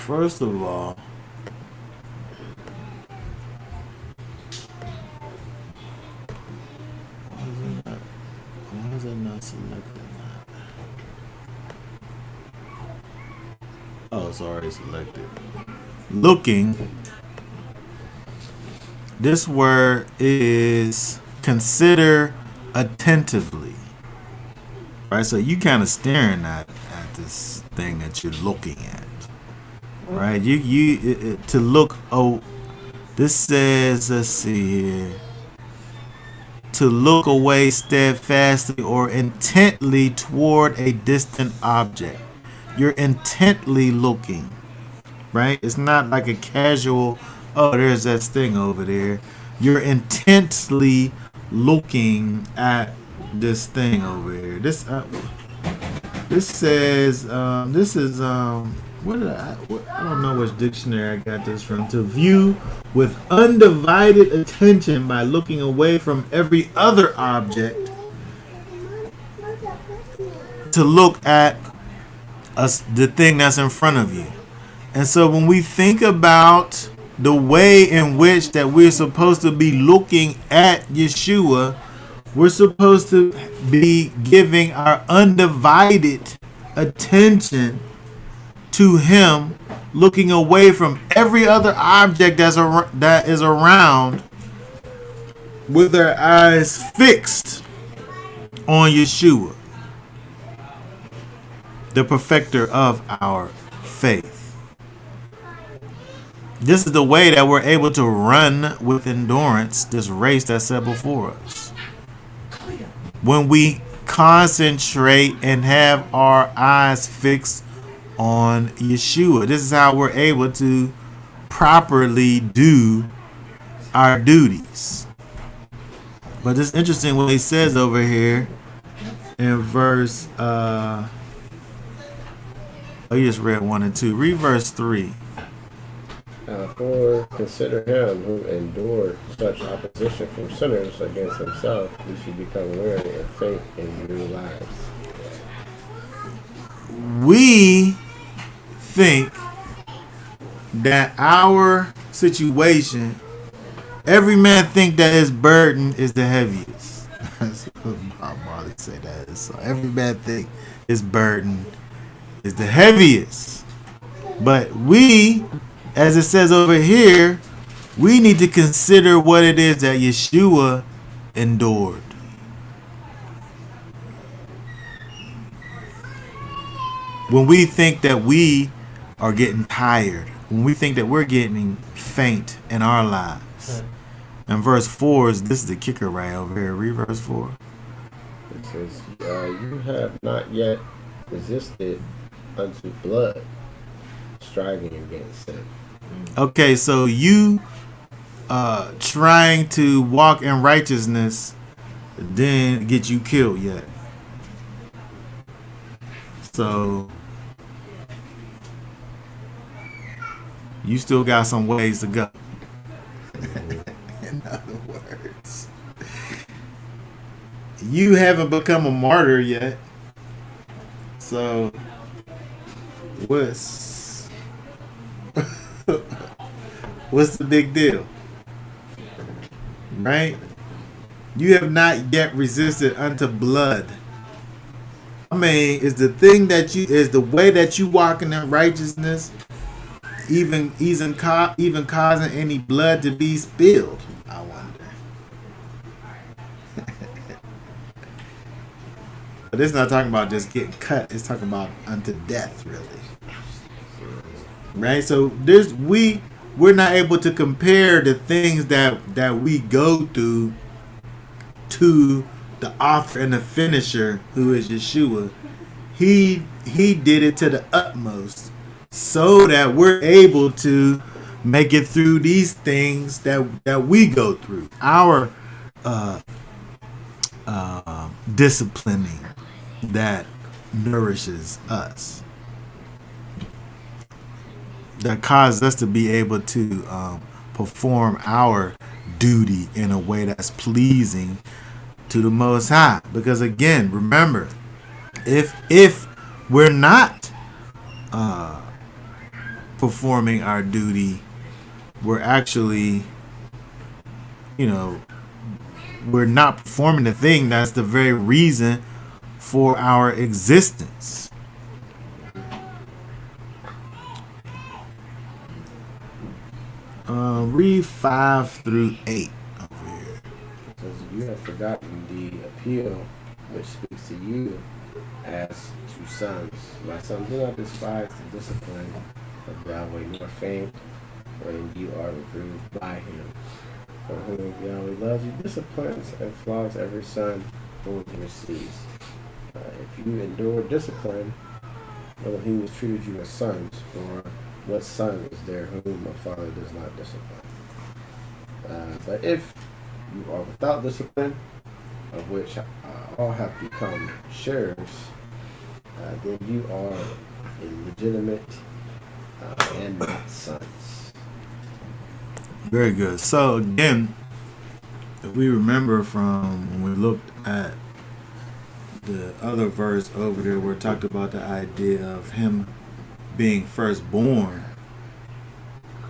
first of all, why is it not selected? Oh, it's already selected. Looking. This word is consider attentively. Right? So you kind of staring at this thing that you're looking at. Right? To look. Oh, this says, let's see here. To look away steadfastly or intently toward a distant object. You're intently looking, right? It's not like a casual, oh, there's that thing over there. You're intently looking at this thing over here. This says, this is, I don't know which dictionary I got this from. To view with undivided attention by looking away from every other object. To look at the thing that's in front of you. And so when we think about the way in which that we're supposed to be looking at Yeshua, we're supposed to be giving our undivided attention to him, looking away from every other object that is around, with our eyes fixed on Yeshua, the perfecter of our faith. This is the way that we're able to run with endurance this race that's set before us. When we concentrate and have our eyes fixed on Yeshua, this is how we're able to properly do our duties. But it's interesting what he says over here in verse you just read 1 and 2. Read verse 3. For consider him who endured such opposition from sinners against himself, we should become weary and faint in new lives. We think that our situation, every man think that his burden is the heaviest. That's what Bob Marley say that is. So every man think his burden is the heaviest. But we, as it says over here, we need to consider what it is that Yeshua endured. When we think that we are getting tired, when we think that we're getting faint in our lives. And verse 4 this is the kicker right over here. Read verse 4. It says, you have not yet resisted unto blood, striving against sin. Okay, so you trying to walk in righteousness didn't get you killed yet. So you still got some ways to go. In other words, you haven't become a martyr yet. So what's the big deal? Right? You have not yet resisted unto blood. I mean, is the way that you walking in righteousness even causing any blood to be spilled? I wonder. But it's not talking about just getting cut. It's talking about unto death, really. Right? So we're not able to compare the things that we go through to the author and the finisher, who is Yeshua. He did it to the utmost so that we're able to make it through these things that we go through. Our disciplining that nourishes us, that causes us to be able to perform our duty in a way that's pleasing to the Most High. Because again, remember, if we're not performing our duty. We're actually, we're not performing the thing that's the very reason for our existence. Read 5 through 8 over here. It says, you have forgotten the appeal which speaks to you as to sons. My son, do not despise the discipline of Yahweh, nor faint when you are reproved by him. For whom Yahweh loves, he disciplines and flogs every son whom he receives. If you endure discipline, Elohim has treated you as sons, for what son is there whom a father does not discipline? But if you are without discipline, of which all have become sharers, then you are illegitimate and not sons. Very good. So again, if we remember from when we looked at the other verse over there where it talked about the idea of him being firstborn,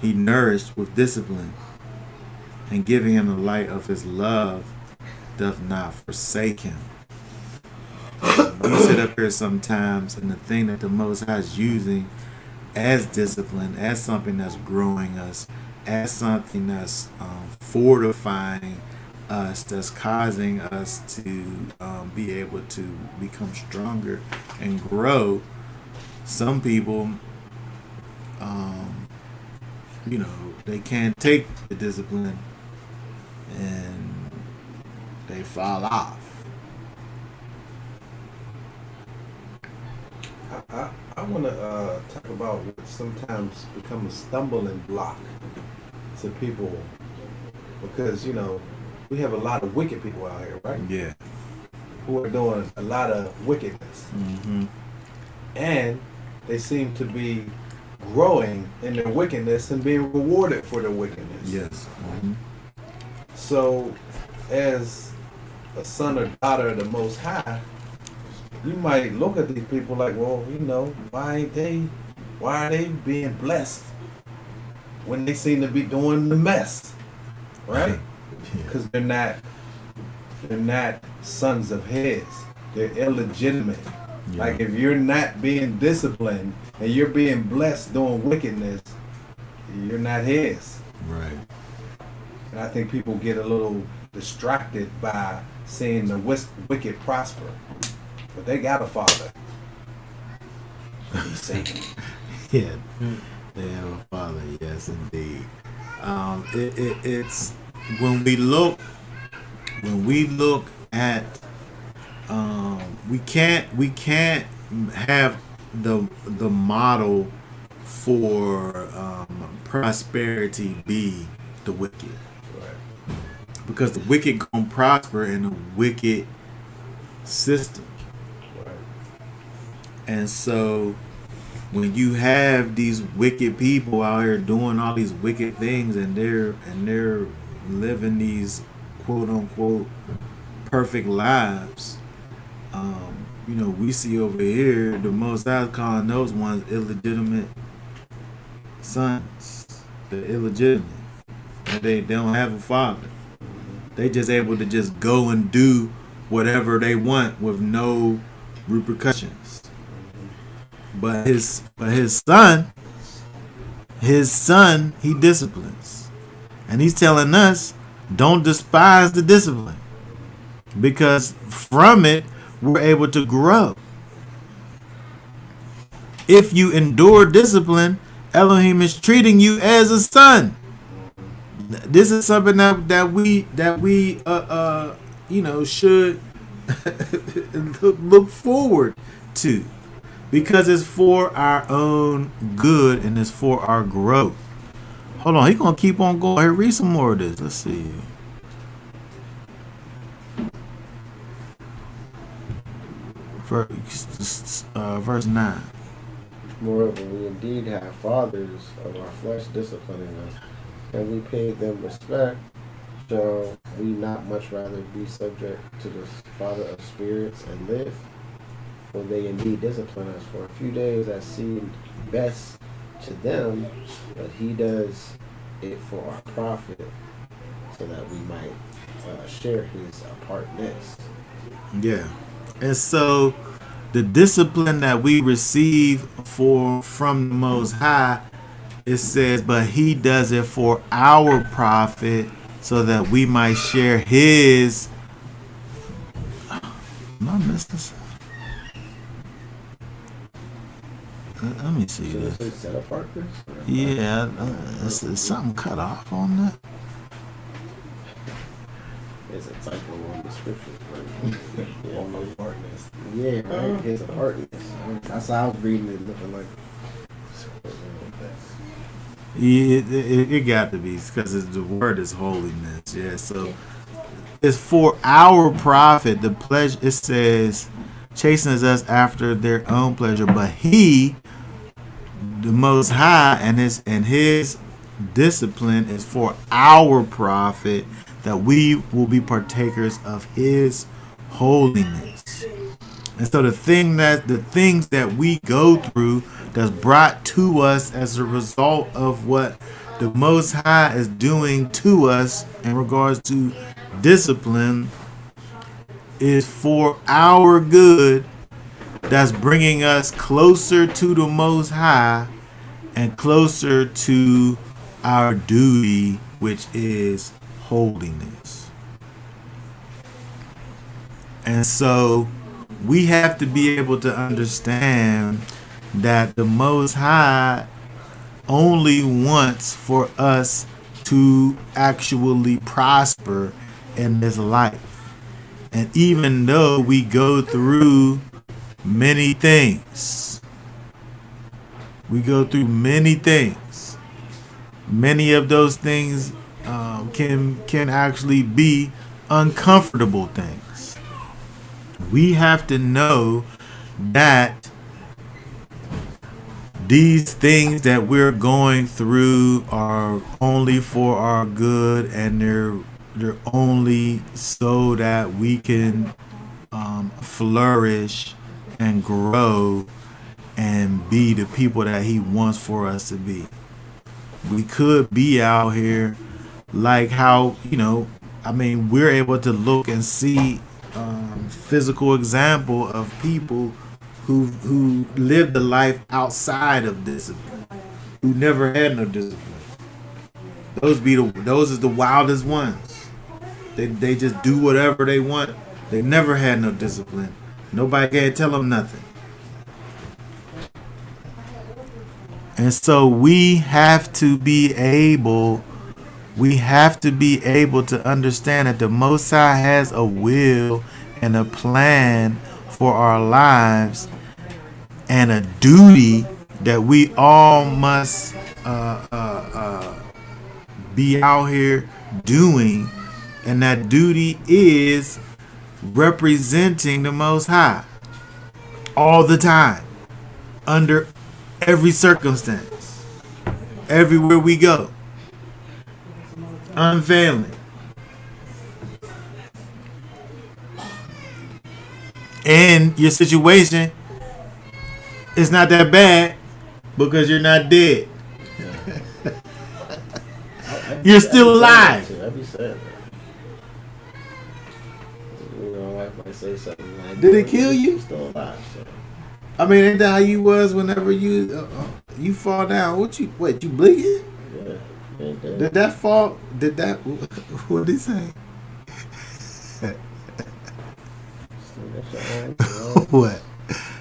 he nourished with discipline, and giving him the light of his love doth not forsake him. We sit up here sometimes, and the thing that the Most High is using as discipline, as something that's growing us, as something that's fortifying us, that's causing us to be able to become stronger and grow. Some people, they can't take the discipline and they fall off. I want to talk about what sometimes become a stumbling block to people, because we have a lot of wicked people out here, right? Yeah. Who are doing a lot of wickedness, Mm-hmm. and they seem to be growing in their wickedness and being rewarded for their wickedness. Yes. Mm-hmm. So, as a son or daughter of the Most High, you might look at these people like, well, why are they being blessed when they seem to be doing the mess, right? Because they're not sons of his. They're illegitimate. Yeah. Like, if you're not being disciplined and you're being blessed doing wickedness, you're not his. Right. And I think people get a little distracted by seeing the wicked prosper. But they got a father. He's Satan. Yeah. They have a father. Yes, indeed. It's when we look at we can't have the model for prosperity be the wicked, because the wicked gonna prosper in a wicked system. And so when you have these wicked people out here doing all these wicked things, and they're living these quote unquote perfect lives, we see over here the Most High calling those ones illegitimate sons. They're illegitimate. And they don't have a father. They just able to just go and do whatever they want with no repercussions. But his son, he disciplines. And he's telling us, don't despise the discipline, because from it, we're able to grow. If you endure discipline, Elohim is treating you as a son. This is something that we should look forward to, because it's for our own good and it's for our growth. Hold on, he's gonna keep on going. Here, read some more of this. Let's see. Verse 9. Moreover, we indeed have fathers of our flesh disciplining us, and we pay them respect. Shall we not much rather be subject to the Father of spirits and live? For they indeed discipline us for a few days as seemed best to them, but he does it for our profit, so that we might share his apartness. Yeah. And so the discipline that we receive from the Most High, it says, but he does it for our profit so that we might share his. Am I missing something? Let me see So this. this is set apartness? Yeah, is something cut off on that? It's a typo on the scripture. Right? Walk apartness. Yeah, right. His apartness. That's how I was reading it, looking like. Yeah, it got to be because the word is holiness. Yeah, so it's for our profit. The pleasure, it says, chastens us after their own pleasure, but he, the Most High, and his discipline is for our profit, that we will be partakers of his holiness. And so the things that we go through that's brought to us as a result of what the Most High is doing to us in regards to discipline is for our good, that's bringing us closer to the Most High and closer to our duty, which is holiness. And so we have to be able to understand that the Most High only wants for us to actually prosper in this life. And even though we go through many things, many of those things can actually be uncomfortable things. We have to know that these things that we're going through are only for our good, and they're only so that we can flourish and grow and be the people that he wants for us to be. We could be out here like how, we're able to look and see physical example of people who lived a life outside of discipline, who never had no discipline. Those is the wildest ones. They just do whatever they want. They never had no discipline. Nobody can tell them nothing. And so we have to be able to understand that the Most High has a will and a plan for our lives, and a duty that we all must be out here doing, and that duty is representing the Most High all the time, under every circumstance, everywhere we go, unfailing. And your situation is not that bad because you're not dead. You're still alive. I'd be sad. My wife might say something like, Did it kill you? You're still alive. So. I mean, ain't that how you was whenever you fall down? You bleeding? Yeah. Did that fall? What did he say? What?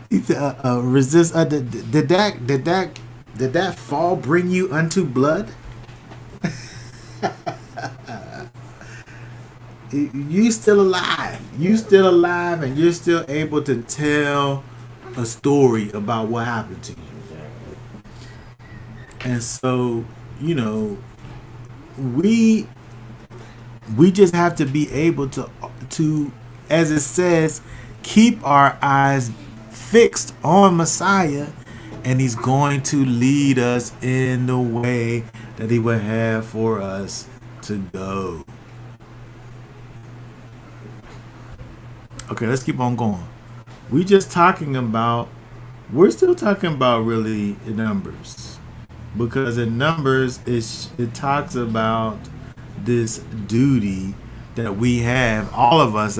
He said, resist. Did that fall bring you unto blood? You still alive. You still alive, and you're still able to tell a story about what happened to you. And so, we just have to be able to, as it says, keep our eyes fixed on Messiah, and he's going to lead us in the way that he would have for us to go. Okay, let's keep on going. We're still talking about really the numbers. because in Numbers it talks about this duty that we have, all of us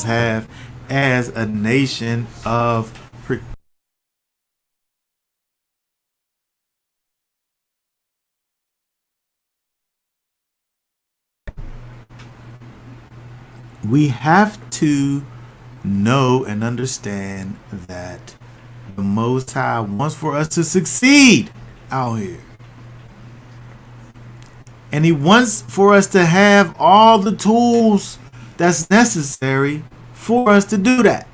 have as a nation of we have to know and understand that the Most High wants for us to succeed out here. And He wants for us to have all the tools that's necessary for us to do that.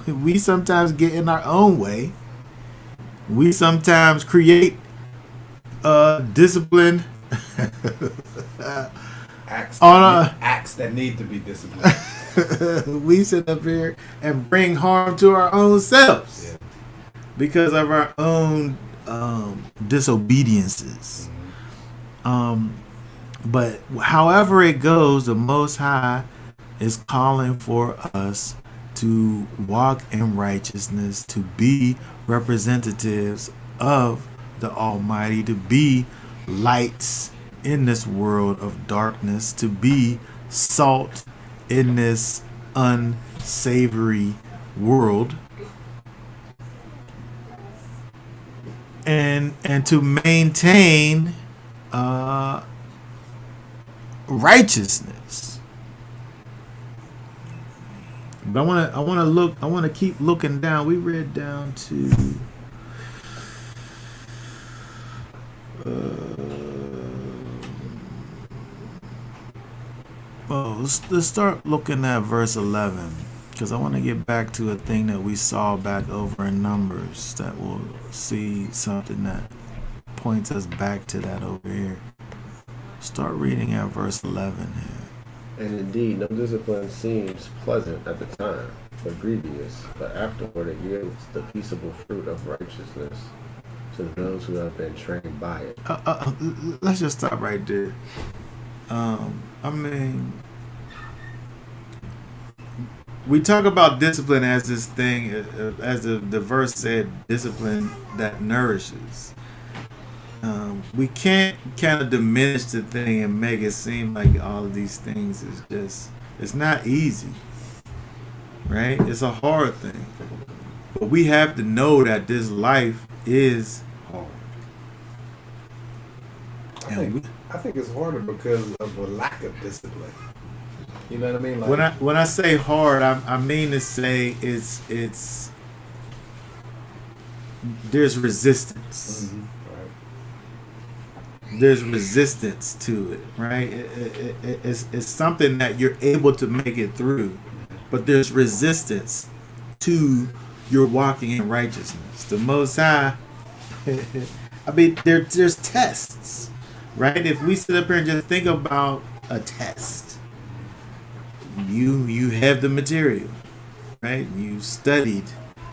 We sometimes get in our own way. We sometimes create discipline Acts that need to be disciplined. we sit up here and bring harm to our own selves because of our own disobediences. But however it goes, the Most High is calling for us to walk in righteousness, to be representatives of the Almighty, to be lights in this world of darkness, to be salt in this unsavory world, and to maintain righteousness. But I want to keep looking down. We read down to let's start looking at verse 11, because I want to get back to a thing that we saw back over in Numbers that we'll see something that points us back to that over here. Start reading at verse 11 here. And indeed, no discipline seems pleasant at the time, but grievous, but afterward it yields the peaceable fruit of righteousness to those who have been trained by it. Let's just stop right there. I mean, we talk about discipline as this thing, as the verse said, discipline that nourishes. We can't kind of diminish the thing and make it seem like all of these things is just, it's not easy, right? It's a hard thing. But we have to know that this life is hard. I think it's harder because of a lack of discipline. You know what I mean? Like, When I say hard, I mean to say it's there's resistance. mm-hmm, right. There's resistance to it, right? It's something that you're able to make it through, but there's resistance to your walking in righteousness. The Most High, I mean, there's tests, right? If we sit up here and just think about a test, you have the material, right? You studied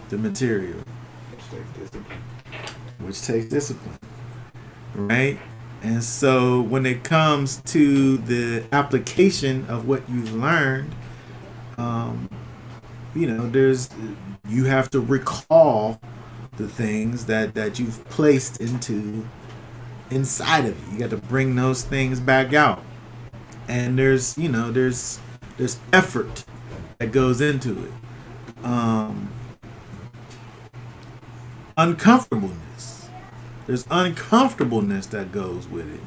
the material, which takes discipline, right? And so when it comes to the application of what you've learned, you have to recall the things that you've placed inside of you. You got to bring those things back out. And there's effort that goes into it. Uncomfortableness. There's uncomfortableness that goes with it.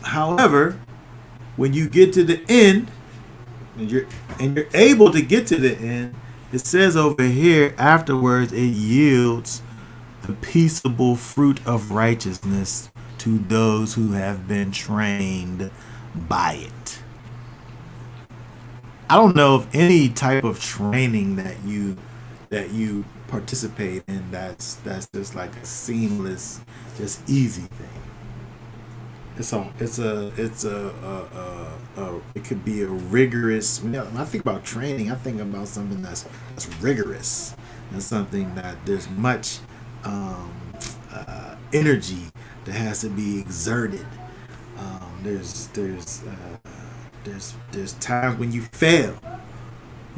However, when you get to the end, and you're able to get to the end, it says over here, afterwards it yields the peaceable fruit of righteousness to those who have been trained by it. I don't know of any type of training that you participate in that's just like a seamless, just easy thing. It could be a rigorous. When I think about training, I think about something that's rigorous and something that there's much energy that has to be exerted. There's times when you fail,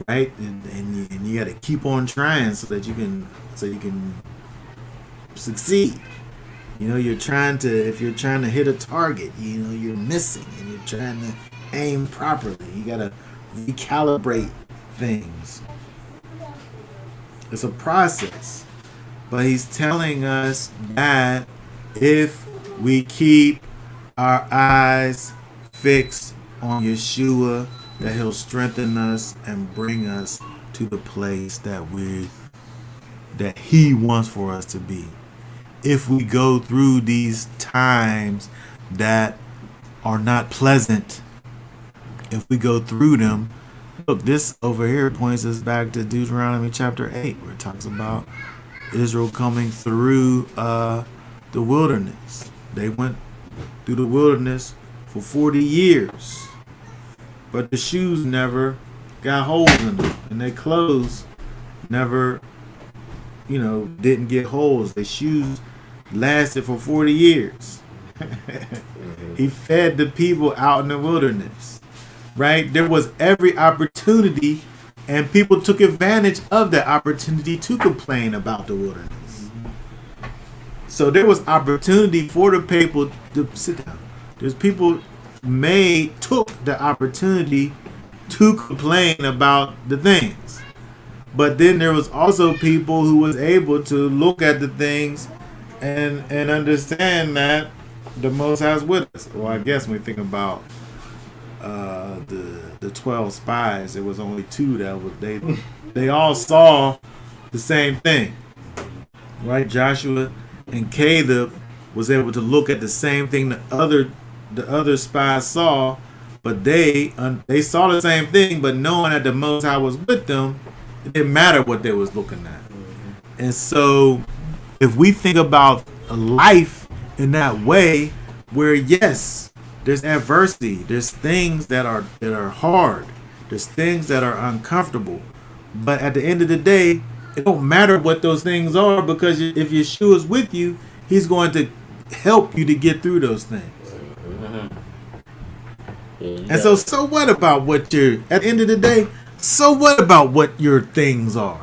right? And you got to keep on trying so that you can succeed. You know, if you're trying to hit a target, you know, you're missing, and you're trying to aim properly. You got to recalibrate things. It's a process. But he's telling us that if we keep our eyes fixed on Yeshua, that he'll strengthen us and bring us to the place that he wants for us to be. If we go through these times that are not pleasant, if we go through them, look, this over here points us back to Deuteronomy chapter 8, where it talks about Israel coming through the wilderness. They went through the wilderness for 40 years, but the shoes never got holes in them, and their clothes never, didn't get holes. Their shoes lasted for 40 years. He fed the people out in the wilderness, right? There was every opportunity, and people took advantage of that opportunity to complain about the wilderness. So there was opportunity for the people to sit down. There's people took the opportunity to complain about the things. But then there was also people who was able to look at the things and understand that the Most High is with us. Well, I guess when we think about the 12 spies, there was only 2 that was they all saw the same thing, right? Joshua and Caleb was able to look at the same thing the other spies saw, but they saw the same thing, but knowing that the Most High was with them, it didn't matter what they was looking at. And so if we think about a life in that way, where yes, there's adversity, there's things that are hard, there's things that are uncomfortable, but at the end of the day, it don't matter what those things are, because if Yeshua is with you, he's going to help you to get through those things. And so what about what at the end of the day, so what about what your things are?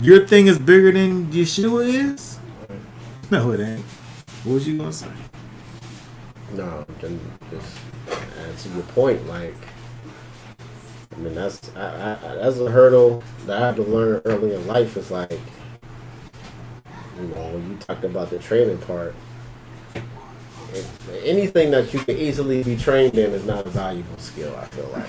Your thing is bigger than Yeshua is? No, it ain't. What was you gonna say? No, then just to your point, like, I mean, that's a hurdle that I had to learn early in life. Is like, when you talked about the training part, anything that you can easily be trained in is not a valuable skill, I feel like.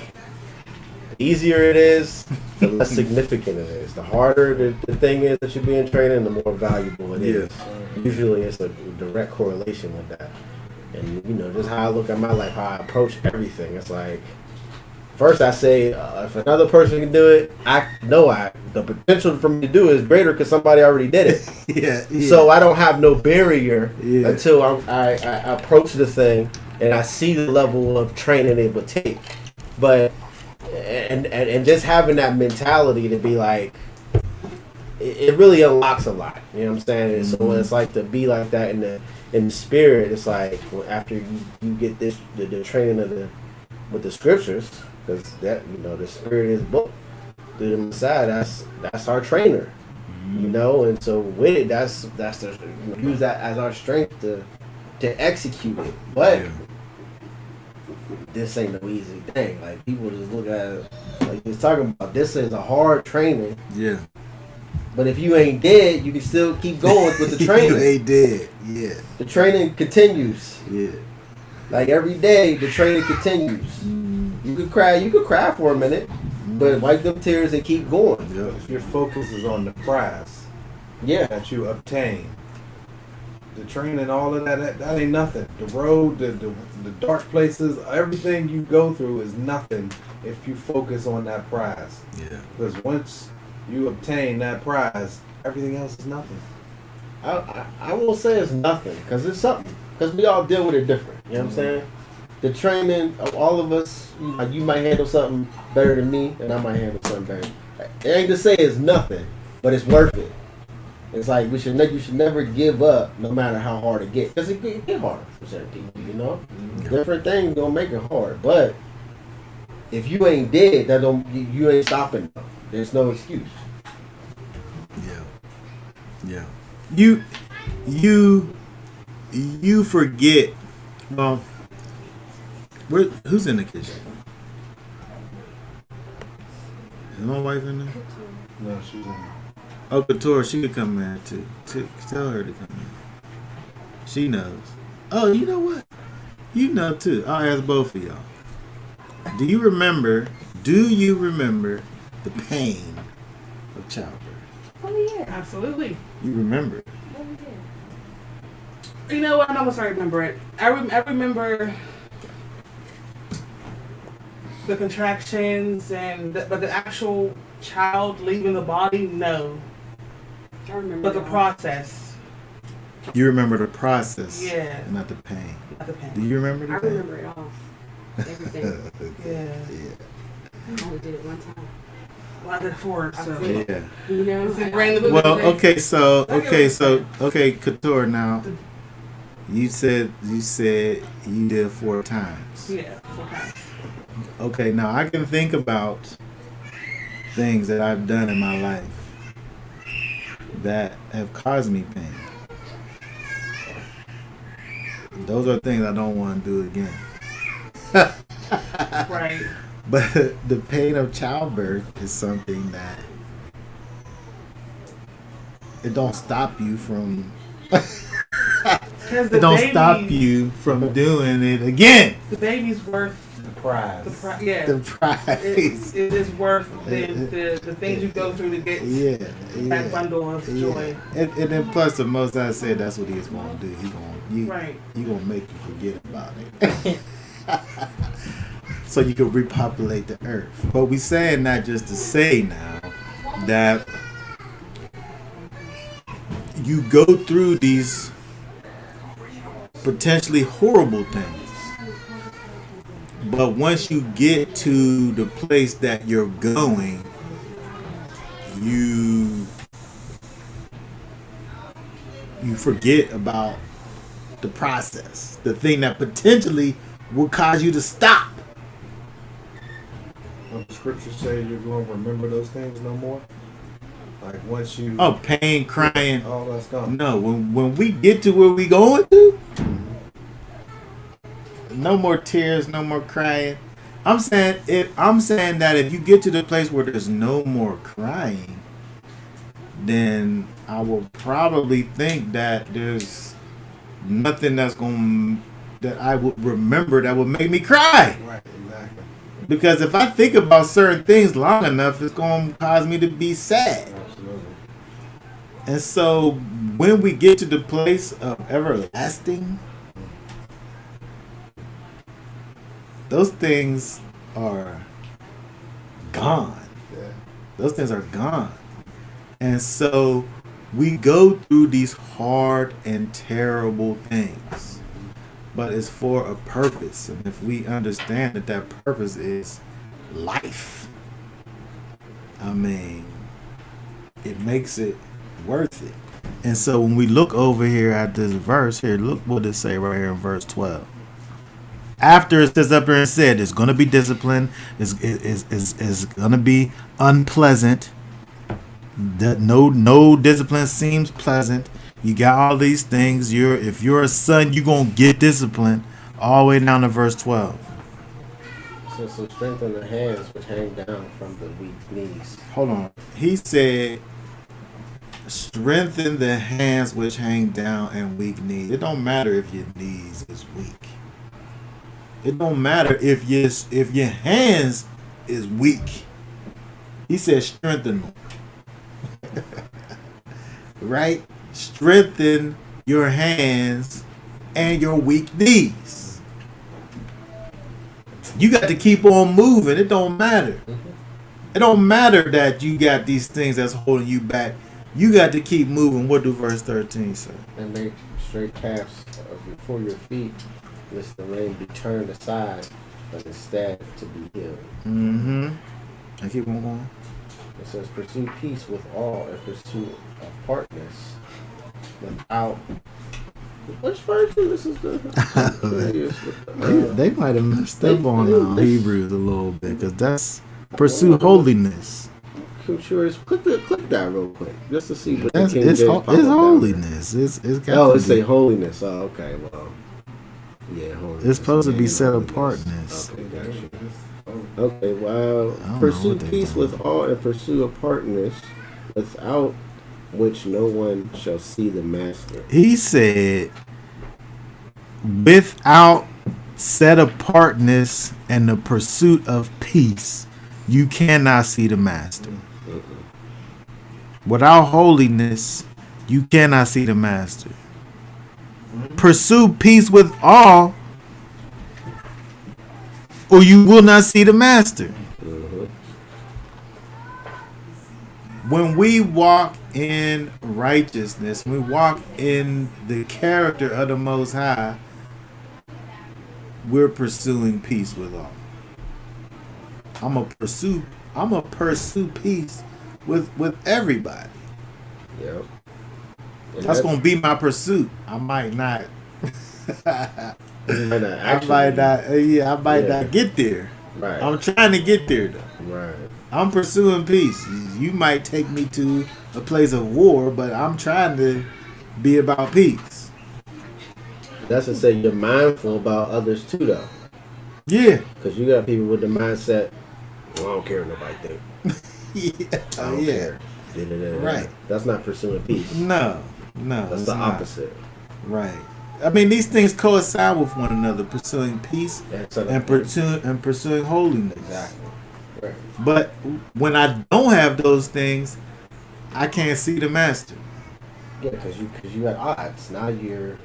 The easier it is, the less significant it is. The harder the thing is that you're being trained in, the more valuable it is. Usually it's a direct correlation with that. And, just how I look at my life, how I approach everything. It's like, first I say, if another person can do it, the potential for me to do it is greater because somebody already did it. Yeah. So I don't have no barrier until I approach the thing and I see the level of training it would take. But and just having that mentality to be like, it really unlocks a lot. You know what I'm saying? And so when it's like to be like that in the spirit, it's like after you get this the training of with the scriptures, because that the spirit is book through the Messiah. That's our trainer, and so with it, that's the use that as our strength to execute it. But this ain't no easy thing. Like, people just look at it like he's talking about. This is a hard training. Yeah. But if you ain't dead, you can still keep going with the training. You ain't dead. Yeah. The training continues. Yeah. Like, every day, the training continues. You could cry for a minute, but wipe them tears and keep going. Yeah. If your focus is on the prize that you obtain, the training, all of that ain't nothing. The road, the dark places, everything you go through is nothing if you focus on that prize. Yeah. Because once you obtain that prize, everything else is nothing. I won't say it's nothing, because it's something. Because we all deal with it different. You know what I'm saying? The training of all of us, you might handle something better than me, and I might handle something better. It ain't to say it's nothing, but it's worth it. It's like you should never give up, no matter how hard it gets. Because it get hard for certain people, Different things gonna make it hard, but if you ain't dead, that don't you ain't stopping. There's no excuse. Yeah. You forget. Well, who's in the kitchen? Is my wife in there? No, she's in. Oh, Couture, she could come in too. Tell her to come in. She knows. Oh, you know what? You know too. I'll ask both of y'all. Do you remember the pain of childbirth? Oh yeah. Absolutely. You remember it. Oh yeah. You know what? I'm almost I remember it. I remember the contractions but the actual child leaving the body, no. I remember. But the process, You remember the process, Yeah. not the pain. not the pain. Do you remember the I pain? remember it all. Everything. Yeah. I only did it one time. Well, I did it for her, so. Yeah. You know. It's a brand new- Well, okay, Couture. Now, you said you did 4 times. Yeah, 4 times. Okay, now I can think about things that I've done in my life that have caused me pain. Those are things I don't want to do again. Right. But the pain of childbirth is something that it don't stop you from. Because It don't stop you from doing it again. The baby's worth The prize. the price. Yeah. The price. It is worth the things you go through to get Yeah, that yeah. bundle of joy. And then plus the most I said that's what he's gonna do. Right. He gonna make you forget about it. So you can repopulate the earth. But we saying that just to say now that you go through these potentially horrible things. But once you get to the place that you're going, you forget about the process, the thing that potentially will cause you to stop. Don't the scriptures say you're going to remember those things no more? Like once you. Oh, pain, crying. All that's gone. No, when we get to where we going to, no more tears, no more crying. I'm saying that if you get to the place where there's no more crying, then I will probably think that there's nothing that I would remember that would make me cry. Right, exactly. Because if I think about certain things long enough, it's going to cause me to be sad. Absolutely. And so when we get to the place of everlasting, those things are gone. Yeah. Those things are gone. And so we go through these hard and terrible things. But it's for a purpose. And if we understand that that purpose is life, I mean, it makes it worth it. And so when we look over here at this verse here, look what it say right here in verse 12. After it says up here and said, it's going to be discipline, it's going to be unpleasant. That no discipline seems pleasant. You got all these things. If you're a son, you're going to get discipline. All the way down to verse 12. So strengthen the hands which hang down from the weak knees. Hold on. He said, strengthen the hands which hang down and weak knees. It don't matter if your knees is weak. It don't matter if your hands is weak. He said strengthen them. Right? Strengthen your hands and your weak knees. You got to keep on moving. It don't matter. It don't matter that you got these things that's holding you back. You got to keep moving. What do verse 13 say? And make straight paths before your feet, lest the rain be turned aside, but instead to be healed. Mm-hmm. I keep on going. It says, pursue peace with all and pursue apartness without Which version? This is the. They might have messed up on Hebrews a little bit because that's pursue holiness. I'm sure it's click that real quick just to see what That's the King it's, James ho- pop it's up down holiness. It's got there. Oh, to it's be. a holiness. Oh, okay. Well, yeah, holiness. It's supposed to be Yeah, set holiness. apartness. Okay, gotcha. Okay, well, I don't know pursue what they peace doing. with all and pursue apartness, without which no one shall see the master. He said, without set apartness and the pursuit of peace, you cannot see the master. Without holiness, you cannot see the master. Pursue peace with all, or you will not see the master. When we walk in righteousness, we walk in the character of the Most High, we're pursuing peace with all. I'm a pursue peace with everybody. Yep. And That's gonna be my pursuit. I might not. I might not get there. Right. I'm trying to get there though. Right. I'm pursuing peace. You might take me to a place of war, but I'm trying to be about peace. That's to say you're mindful about others too, though, Yeah. because you got people with the mindset, well, I don't care what nobody think. Yeah. I don't care. Da-da-da-da. Right. That's not pursuing peace. No. That's it's the not. opposite. Right. I mean, these things coincide with one another, pursuing peace and pursuing holiness. Exactly. Right. But when I don't have those things, I can't see the master. Yeah, because you at odds. Now you're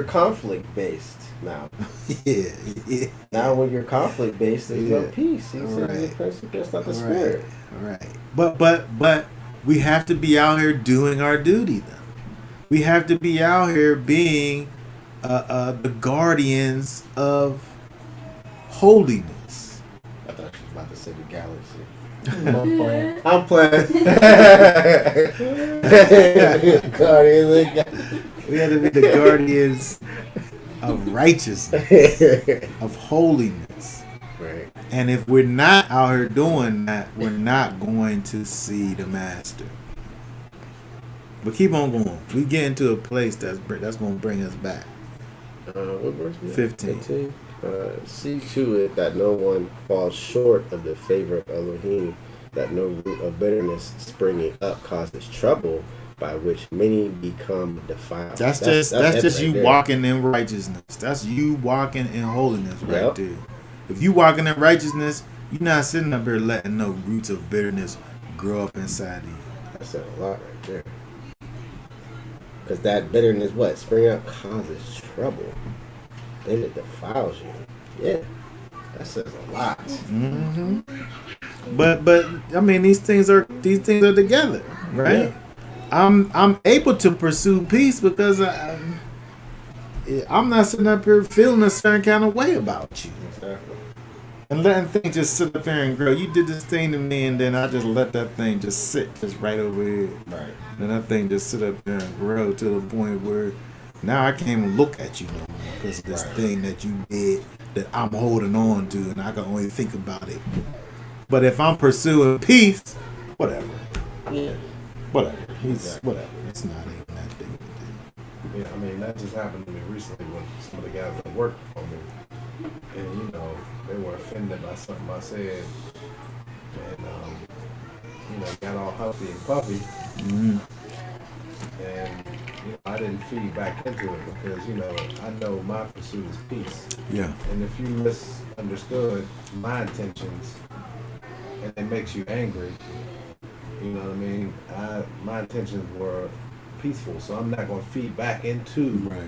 conflict based now. Yeah. Now when you're conflict based, there's no Yeah. peace. He said Right. the principle, that's not the Right. spirit. Right. But we have to be out here doing our duty though. We have to be out here being the guardians of holiness. I thought she was about to say the galaxy. I'm playing. We have to be the guardians of righteousness, of holiness. Right. And if we're not out here doing that, we're not going to see the master. But keep on going. We get into a place that's going to bring us back. What verse? 15. See to it that no one falls short of the favor of Elohim, that no root of bitterness springing up causes trouble, by which many become defiled. That's just right you there. walking in righteousness. That's you walking in holiness right Yep. there. If you walking in righteousness, you're not sitting up here letting no roots of bitterness grow up inside you. That said a lot right there. Because that bitterness, what? Spring up causes trouble. Then it defiles you. Yeah. That says a lot. Mm-hmm. But I mean these things are together, right? Yeah. I'm able to pursue peace because I'm not sitting up here feeling a certain kind of way about you. Exactly. And letting things just sit up there and grow. You did this thing to me, and then I just let that thing just sit just right over here. Right. And that thing just sit up there and grow to the point where now I can't even look at you no more because of this Right. thing that you did that I'm holding on to, and I can only think about it. But if I'm pursuing peace, whatever. Yeah. Whatever. It's Exactly. whatever. It's not even that big. Yeah, I mean, that just happened to me recently when some of the guys at work told me. And, you know, they were offended by something I said. And, you know, got all huffy and puffy. Mm-hmm. And, you know, I didn't feed back into it because, you know, I know my pursuit is peace. Yeah. And if you misunderstood my intentions and it makes you angry, you know what I mean? My intentions were peaceful, so I'm not going to feed back into, Right.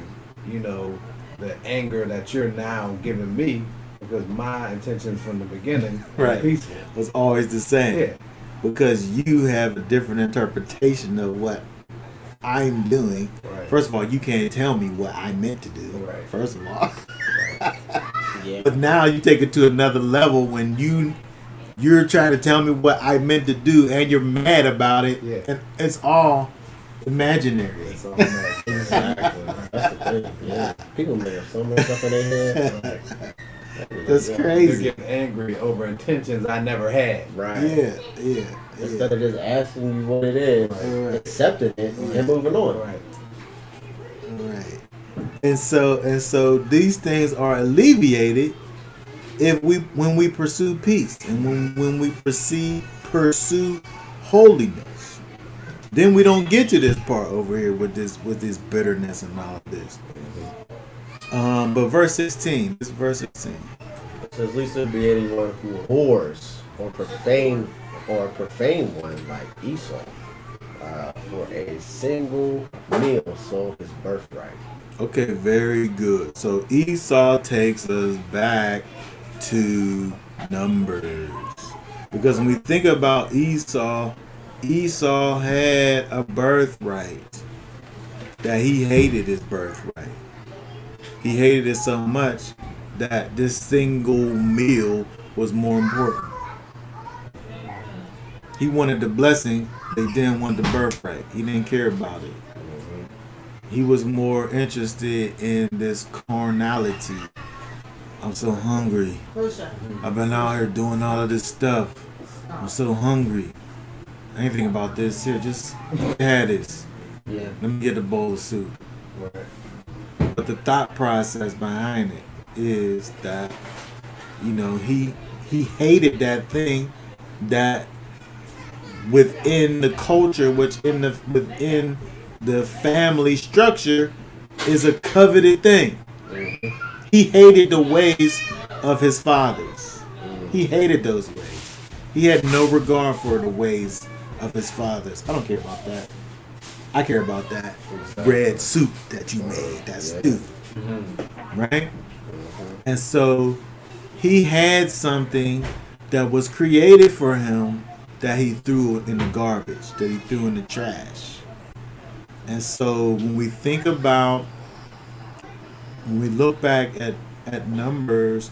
you know, the anger that you're now giving me because my intentions from the beginning were Right. peaceful. Was always the same. Yeah. Because you have a different interpretation of what I'm doing. Right. First of all, you can't tell me what I meant to do. Right. First of all. Yeah. But now you take it to another level when you you're trying to tell me what I meant to do, and you're mad about it, Yeah. and it's all imaginary. It's all mad. Exactly. That's the thing. Yeah. People make up so much stuff in their head. That's You crazy. get angry over intentions I never had. Right. Yeah. Instead of just asking you what it is, Right. accepting it and moving on. Right. Right. And so these things are alleviated when we pursue peace and when we pursue holiness. Then we don't get to this part over here with this bitterness and all of this. But verse 16, this is verse 16. It says, least there be anyone who whores or profane one like Esau for a single meal sold his birthright. Okay, very good. So Esau takes us back to Numbers. Because when we think about Esau had a birthright that he hated his birthright. He hated it so much that this single meal was more important. He wanted the blessing, they didn't want the birthright. He didn't care about it. He was more interested in this carnality. I'm so hungry. I've been out here doing all of this stuff. I'm so hungry. I ain't thinking about this here. Just have this. Yeah. Let me get a bowl of soup. Right. But the thought process behind it is that, he hated that thing that within the culture, within the family structure, is a coveted thing. He hated the ways of his fathers. He hated those ways. He had no regard for the ways of his fathers. I don't care about that. I care about that red soup that you made, that stew. Right? And so he had something that was created for him that he threw in the garbage, that he threw in the trash. And so when we look back at Numbers,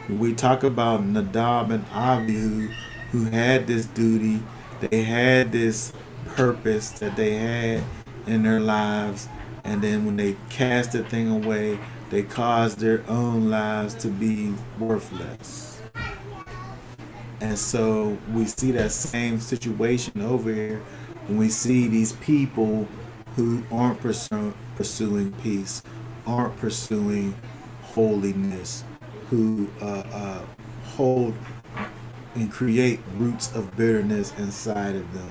we talk about Nadab and Abihu, who had this duty, they had this purpose that they had in their lives, and then when they cast the thing away, they caused their own lives to be worthless. And so we see that same situation over here when we see these people who aren't pursuing peace, aren't pursuing holiness, who hold and create roots of bitterness inside of them,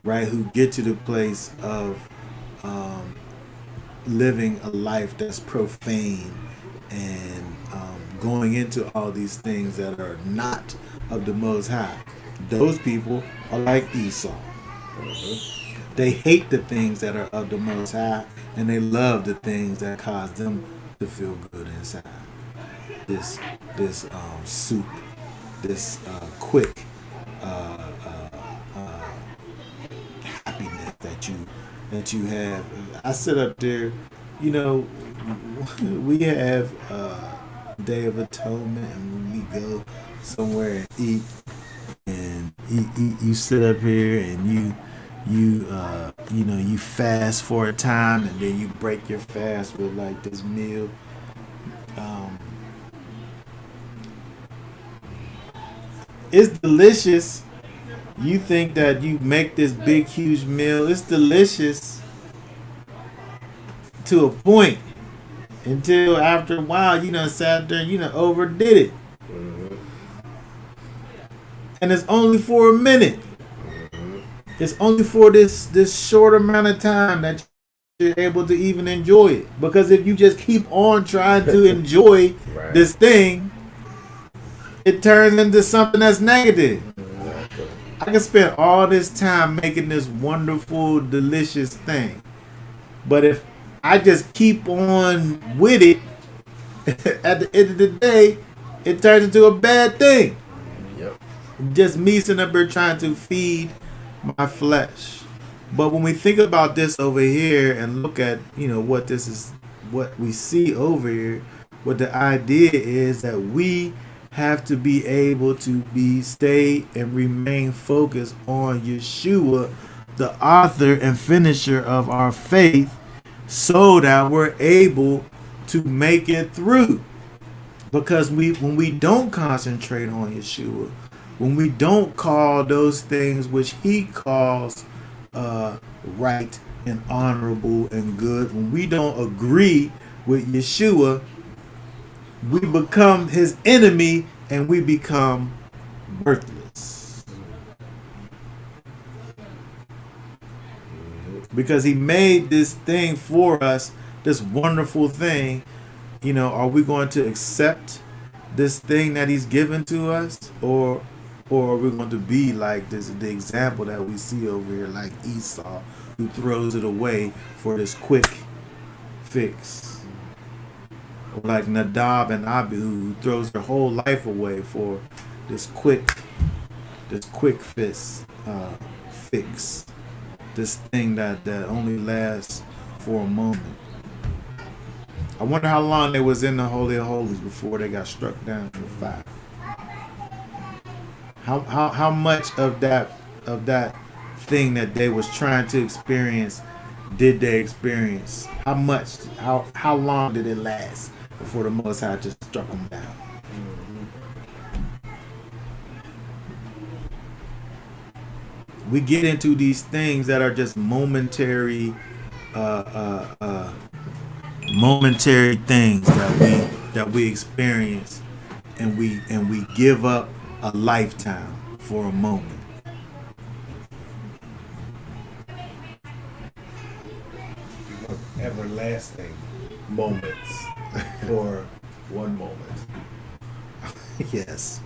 right? Who get to the place of living a life that's profane and going into all these things that are not of the Most High. Those people are like Esau. They hate the things that are of the Most High, and they love the things that cause them to feel good inside. This soup, this quick happiness that you have. I sit up there, we have Day of Atonement, and when we go somewhere and eat, and you sit up here and you fast for a time, and then you break your fast with like this meal. It's delicious. You think that you make this big huge meal, it's delicious to a point, until after a while sat there and overdid it. And it's only for a minute. It's only for this short amount of time that you're able to even enjoy it. Because if you just keep on trying to enjoy Right. this thing, it turns into something that's negative. I can spend all this time making this wonderful, delicious thing. But if I just keep on with it, at the end of the day, it turns into a bad thing. Yep. Just me sitting up here trying to feed my flesh. But when we think about this over here and look at, what this is, what we see over here, what the idea is that we have to be able to be stay and remain focused on Yeshua, the author and finisher of our faith, so that we're able to make it through. Because when we don't concentrate on Yeshua, when we don't call those things which he calls right and honorable and good, when we don't agree with Yeshua, we become his enemy and we become worthless. Because he made this thing for us, this wonderful thing. You know, are we going to accept this thing that he's given to us, or are we going to be like this, the example that we see over here, like Esau, who throws it away for this quick fix, or like Nadab and Abihu, who throws their whole life away for this quick fix, this thing that only lasts for a moment. I wonder how long they was in the Holy of Holies before they got struck down in the fire. How much of that thing that they was trying to experience did they experience? How much? How long did it last before the Most High just struck them down? We get into these things that are just momentary things that we experience, and we give up a lifetime for a moment. Everlasting moments for one moment. Yes.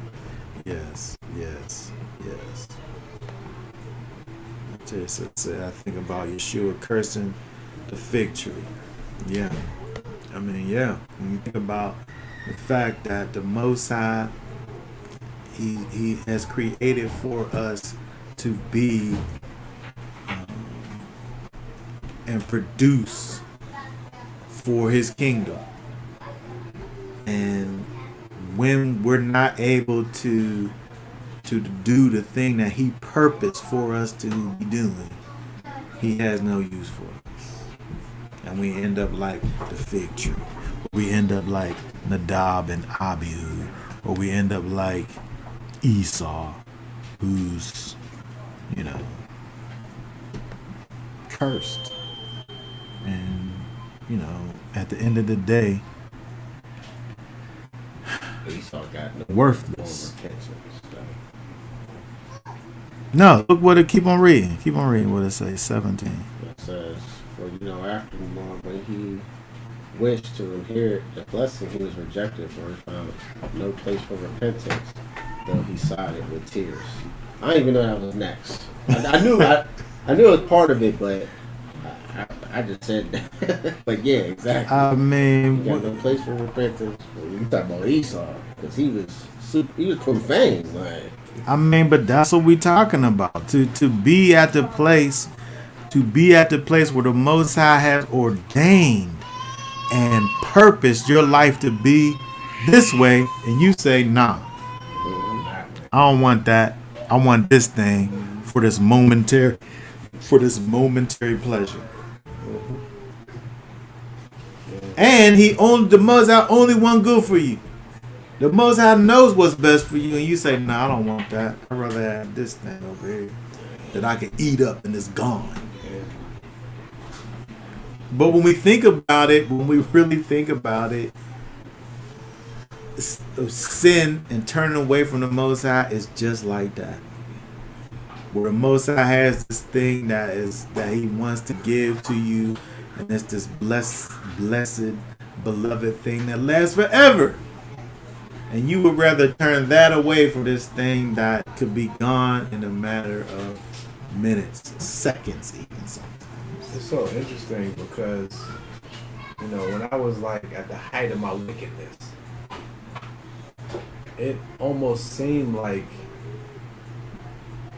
I think about Yeshua cursing the fig tree. Yeah. I mean, yeah. When you think about the fact that the Most High, He has created for us to be and produce for His kingdom. And when we're not able to do the thing that He purposed for us to be doing, He has no use for us. And we end up like the fig tree. We end up like Nadab and Abihu. Or we end up like Esau, who's, cursed. And, at the end of the day, Esau got no worthless. form of repentance, so. No, look what it, keep on reading what it says, 17. It says, for afterward, when he wished to inherit the blessing, he was rejected, for he found no place for repentance, though he sided with tears. I didn't even know that was next. I knew it was part of it, but I just said that. But yeah, exactly. I mean, he got no place for repentance. You talk about Esau, because he was profane, like. I mean, but that's what we talking about. To be at the place where the Most High has ordained and purposed your life to be this way, and you say, nah, I don't want that. I want this thing for this momentary pleasure. And the Most High only want good for you. The Most High knows what's best for you, and you say, "Nah, I don't want that. I'd rather have this thing over here that I can eat up and it's gone." But when we think about it, when we really think about it, sin and turning away from the Most High is just like that. Where the Most High has this thing that He wants to give to you, and it's this blessed, beloved thing that lasts forever. And you would rather turn that away from this thing that could be gone in a matter of minutes, seconds even sometimes. It's so interesting because, when I was like at the height of my wickedness, it almost seemed like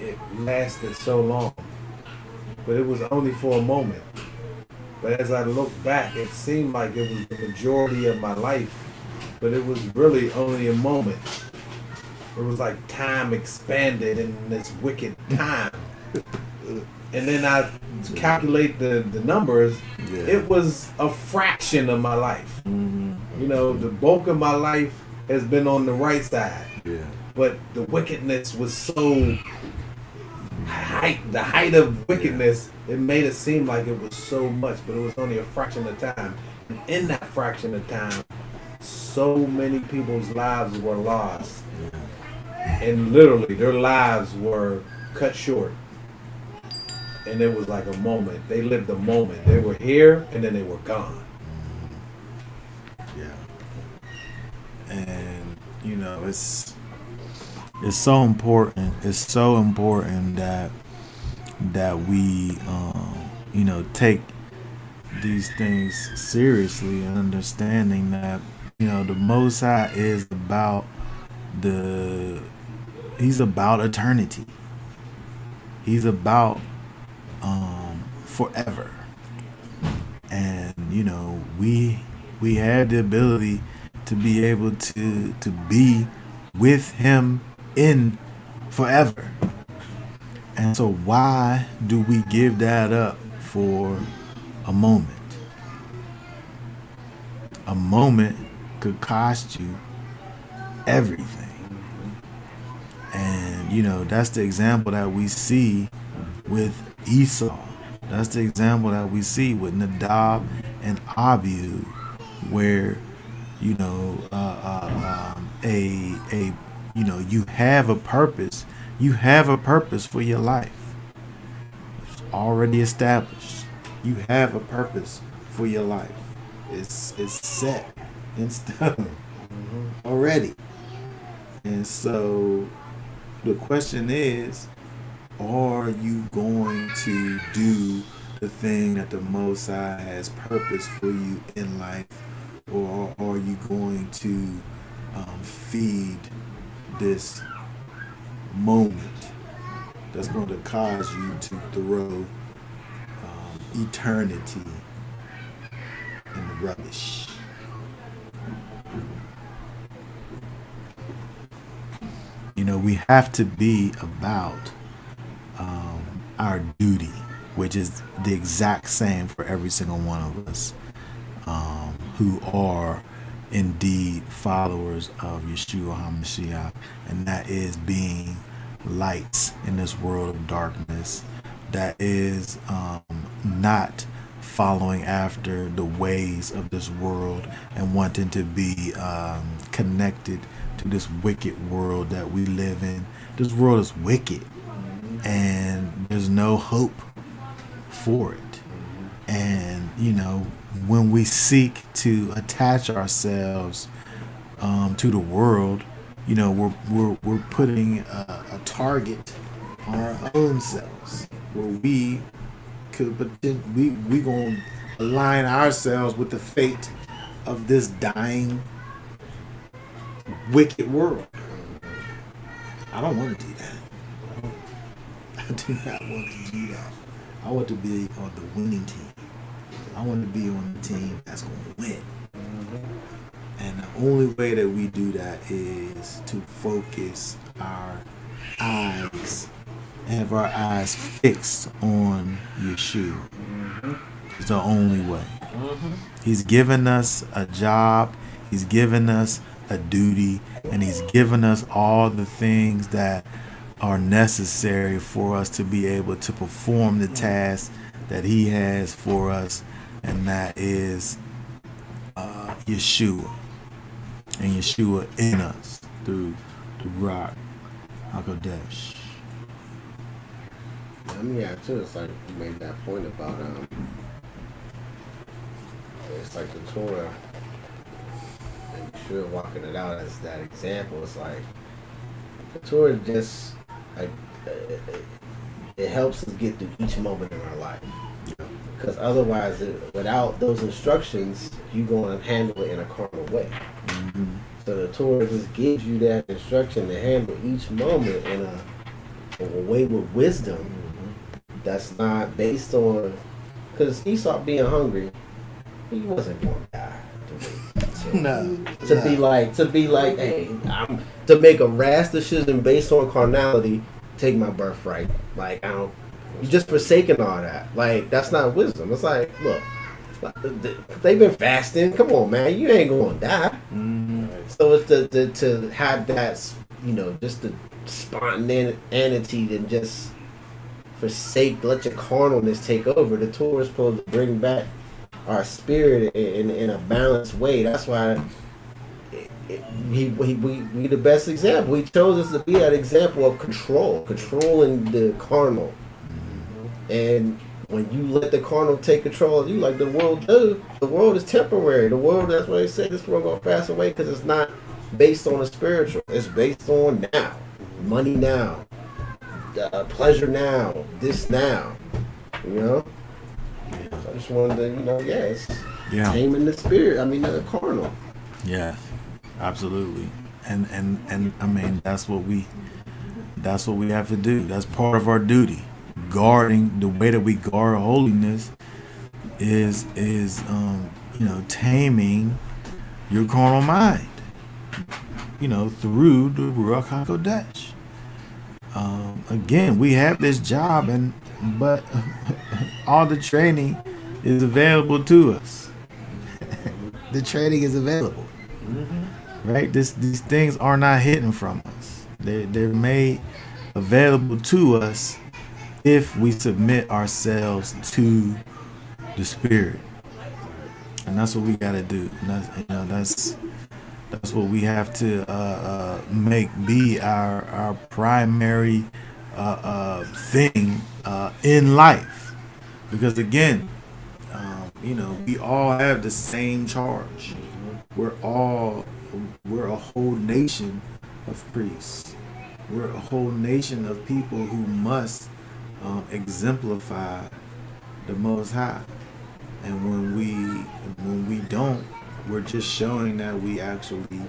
it lasted so long. But it was only for a moment. But as I look back, it seemed like it was the majority of my life. But it was really only a moment. it was like time expanded in this wicked time. And then I calculate the numbers. Yeah. It was a fraction of my life. Mm-hmm. You know, the bulk of my life has been on the right side. Yeah. But the wickedness was so the height of wickedness, it made it seem like it was so much, but it was only a fraction of time. And in that fraction of time, so many people's lives were lost. And literally their lives were cut short. And it was like a moment. They lived a moment. They were here and then they were gone. Yeah. And you know, it's so important. It's so important that we you know, take these things seriously and understanding that, you know, the Most High is about he's about eternity. He's about forever. And you know, we have the ability to be able to be with him in forever. And so why do we give that up for a moment? A moment could cost you everything. And you know, that's the example that we see with Esau. That's the example that we see with Nadab and Abihu, where you know, you know, you have a purpose. You have a purpose for your life. It's already established. You have a purpose for your life. It's set in stone already. And so the question is, are you going to do the thing that the Most High has purpose for you in life, or are you going to feed this moment that's going to cause you to throw eternity in the rubbish? You know, we have to be about our duty, which is the exact same for every single one of us who are indeed followers of Yeshua HaMashiach, and that is being lights in this world of darkness. That is not following after the ways of this world and wanting to be connected to this wicked world that we live in. This world is wicked, and there's no hope for it. And you know, when we seek to attach ourselves to the world, you know, we're putting a target on our own selves, where we could we gonna align ourselves with the fate of this dying wicked world. I don't want to do that. I do not want to do that. I want to be on the winning team. I want to be on the team that's going to win. And the only way that we do that is to focus our eyes, have our eyes fixed on Yeshua. It's the only way. He's given us a job. He's given us a duty, and he's given us all the things that are necessary for us to be able to perform the task that he has for us, and that is Yeshua, and Yeshua in us through the Ruach HaKodesh. I mean, yeah, too. It's like you made that point about it's like the Torah, and Yeshua walking it out as that example. It's like the Torah just like it helps us get through each moment in our life. Because otherwise, without those instructions, you're going to handle it in a carnal way. So the Torah just gives you that instruction to handle each moment in a way with wisdom that's not based on... Because Esau being hungry, he wasn't going to die to wait. spiritual. No. To be like, hey, to make a rash decision based on carnality, take my birthright. Like, I don't. You just forsaken all that. Like, that's not wisdom. It's like, look, they've been fasting. Come on, man, you ain't gonna die. So it's to have that, just the spontaneity and just forsake, let your carnalness take over. The Torah is supposed to bring back our spirit in a balanced way. That's why we the best example. He chose us to be that example of controlling the carnal. And when you let the carnal take control of you, like the world does, the world is temporary. The world, that's why they say this world gonna pass away, because it's not based on the spiritual. It's based on now, money now, pleasure now, this now. So I just wanted to, it's taming the spirit. I mean, the carnal. Yeah, absolutely. And I mean, that's what we have to do. That's part of our duty. Guarding, the way that we guard holiness is taming your carnal mind, through the Ruach HaKodesh. Again, we have this job, but all the training is available to us. The training is available, right? These things are not hidden from us. They're made available to us if we submit ourselves to the Spirit, and that's what we got to do. And that's what we have to make be our primary thing in life, because again, we all have the same charge. We're a whole nation of priests. We're a whole nation of people who must exemplify the Most High. And when we don't, we're just showing that we actually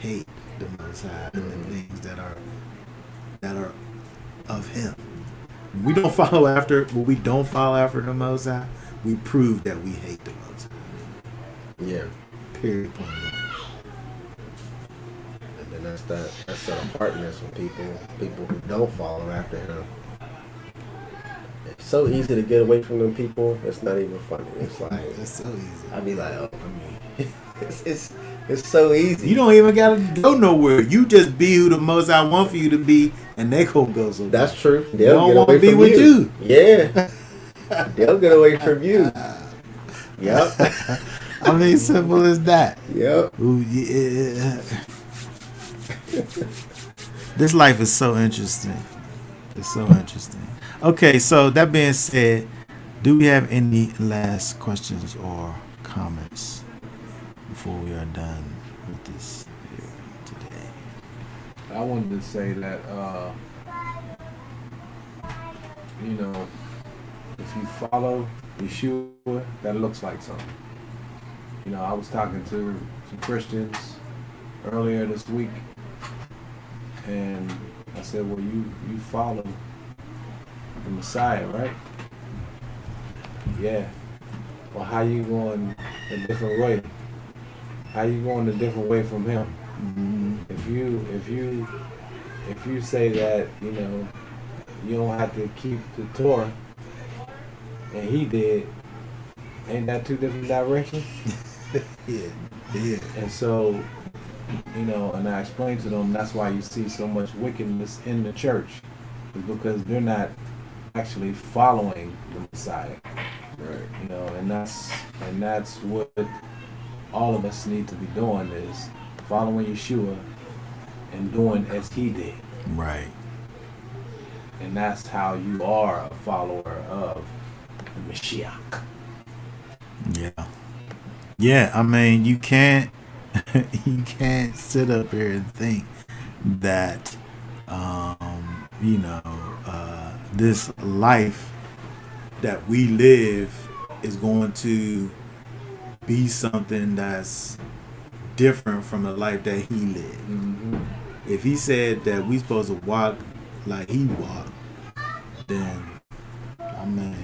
hate the Most High and the things that are of Him. When we don't follow after the Most High, we prove that we hate the Most High. Yeah. Period. Point blank. And then that's that apartness from people who don't follow after Him. It's so easy to get away from them people. It's not even funny. It's like, It's so easy. I'd be like, it's so easy. You don't even gotta go nowhere. You just be who the Most High want for you to be, and they gonna go somewhere. That's true. They don't want to be with you. Yeah. They'll get away from you. Yep. I mean, simple as that. Yep. Ooh, yeah. This life is so interesting. It's so interesting. Okay, so that being said, do we have any last questions or comments before we are done with this here today? I wanted to say that, if you follow Yeshua, that looks like something. I was talking to some Christians earlier this week, and I said, well, you follow the Messiah, right? Yeah. Well, how you going a different way? How you going a different way from him? Mm-hmm. If you say that, you don't have to keep the Torah, and he did, ain't that two different directions? Yeah. And so, and I explained to them, that's why you see so much wickedness in the church, is because they're not actually following the Messiah. Right. And that's what all of us need to be doing, is following Yeshua and doing as he did. Right. And that's how you are a follower of the Mashiach. Yeah. Yeah, I mean, you can't sit up here and think that this life that we live is going to be something that's different from the life that he lived. Mm-hmm. If he said that we supposed to walk like he walked, then I mean,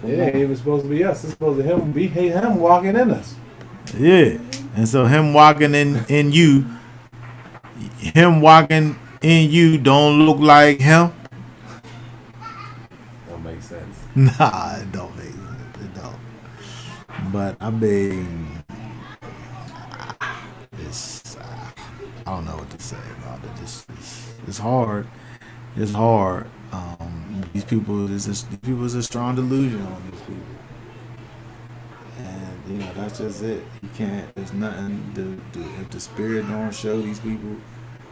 Yeah, it was supposed to be us. It's supposed to be him walking in us. yeah, And so him walking in you, don't look like him. Don't make sense. Nah, it don't make sense. It don't. But I mean, it's I don't know what to say about it. It's hard. It's hard. These people is a strong delusion on these people. And that's just it. You can't. There's nothing. If the spirit don't show these people,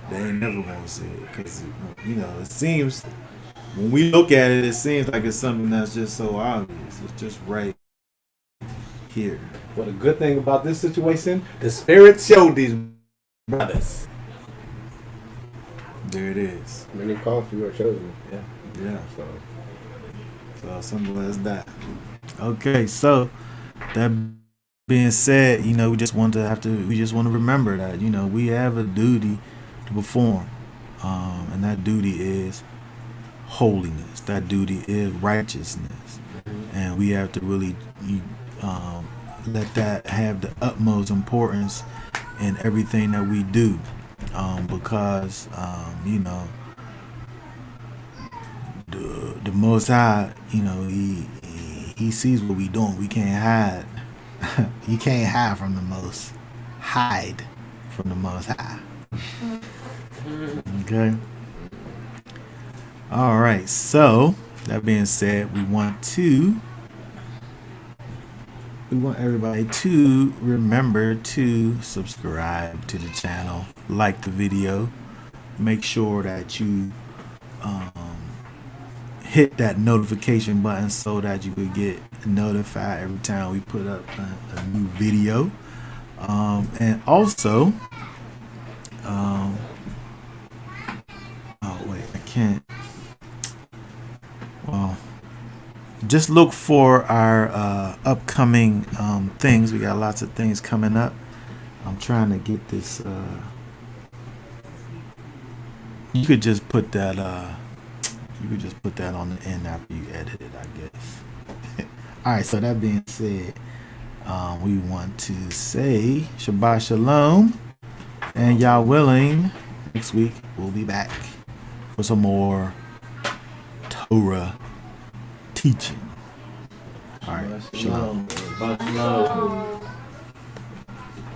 they ain't never gonna see it. Cause it seems when we look at it, it seems like it's something that's just so obvious. It's just right here. Well, the good thing about this situation, the spirit showed these brothers. There it is. Many called, few are chosen. Yeah. So So simple as that. Okay, so that being said, we just want to remember that, we have a duty to perform. And that duty is holiness. That duty is righteousness. And we have to really let that have the utmost importance in everything that we do. Because the Most High, he sees what we doing. We can't hide. You can't hide from the Most High. Okay. All right. So that being said, we want everybody to remember to subscribe to the channel, like the video, make sure that you hit that notification button so that you could get notified every time we put up a new video. And also, oh wait, I can't. Well, just look for our upcoming things. We got lots of things coming up. I'm trying to get this. You could just put that. You could just put that on the end after you edit it, I guess. All right. So that being said, we want to say Shabbat Shalom, and y'all willing, next week we'll be back for some more Torah teaching. All right. Shalom. Shabbat shalom.